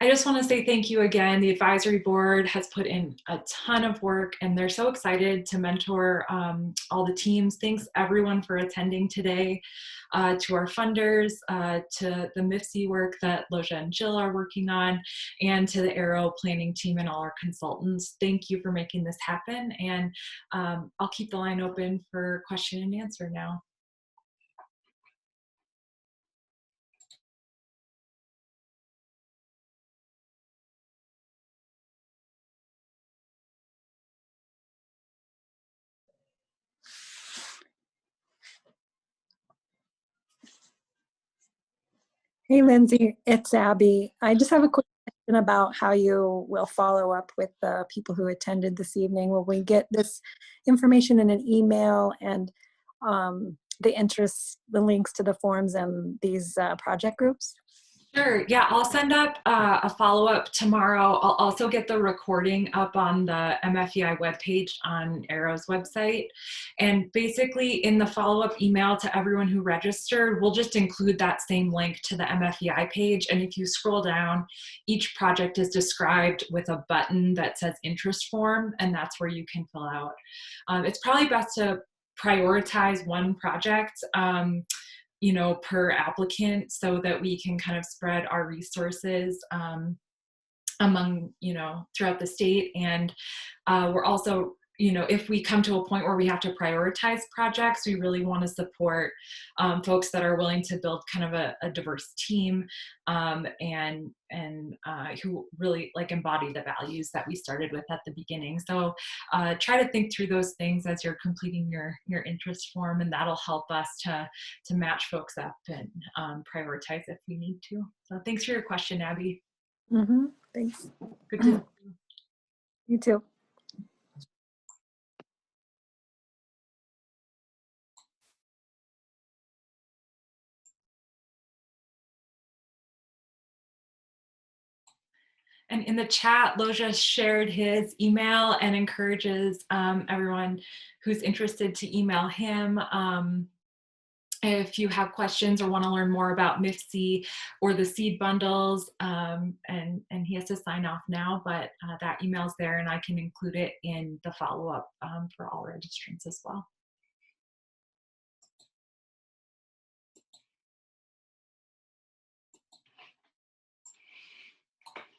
I just want to say thank you again. The advisory board has put in a ton of work, and they're so excited to mentor all the teams. Thanks everyone for attending today. To our funders, to the MFEI work that Loja and Jill are working on, and to the Arrow planning team and all our consultants. Thank you for making this happen. And I'll keep the line open for question and answer now. Hey, Lindsay, it's Abby. I just have a quick question about how you will follow up with the people who attended this evening. Will we get this information in an email and the interests, the links to the forums and these project groups? Sure. Yeah, I'll send up a follow-up tomorrow. I'll also get the recording up on the MFEI webpage on Arrow's website. And basically in the follow-up email to everyone who registered, we'll just include that same link to the MFEI page. And if you scroll down, each project is described with a button that says interest form, and that's where you can fill out. It's probably best to prioritize one project you know, per applicant, so that we can kind of spread our resources among, you know, throughout the state. And we're also, you know, if we come to a point where we have to prioritize projects, we really want to support folks that are willing to build kind of a diverse team and who really like embody the values that we started with at the beginning. So try to think through those things as you're completing your interest form, and that'll help us to match folks up and prioritize if we need to. So thanks for your question, Abby. Mm-hmm. Thanks. Good to see you. You too. And in the chat, Loja shared his email and encourages everyone who's interested to email him if you have questions or want to learn more about MFEI or the seed bundles. And he has to sign off now, but that email's there, and I can include it in the follow-up for all registrants as well.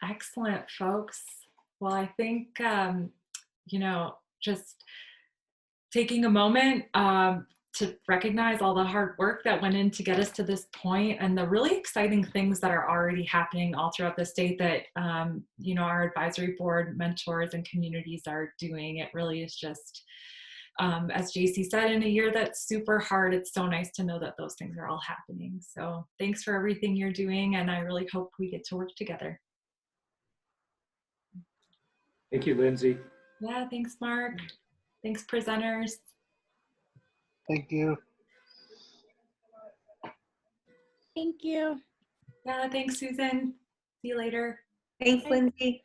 Excellent, folks. Well, I think, you know, just taking a moment to recognize all the hard work that went in to get us to this point, and the really exciting things that are already happening all throughout the state that you know, our advisory board mentors and communities are doing. It really is just, as JC said, in a year that's super hard, it's so nice to know that those things are all happening. So thanks for everything you're doing, and I really hope we get to work together. Thank you, Lindsay. Yeah, thanks, Mark. Thanks, presenters. Thank you. Thank you. Yeah, thanks, Susan. See you later. Thanks, Lindsay.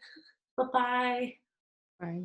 Bye-bye. Bye.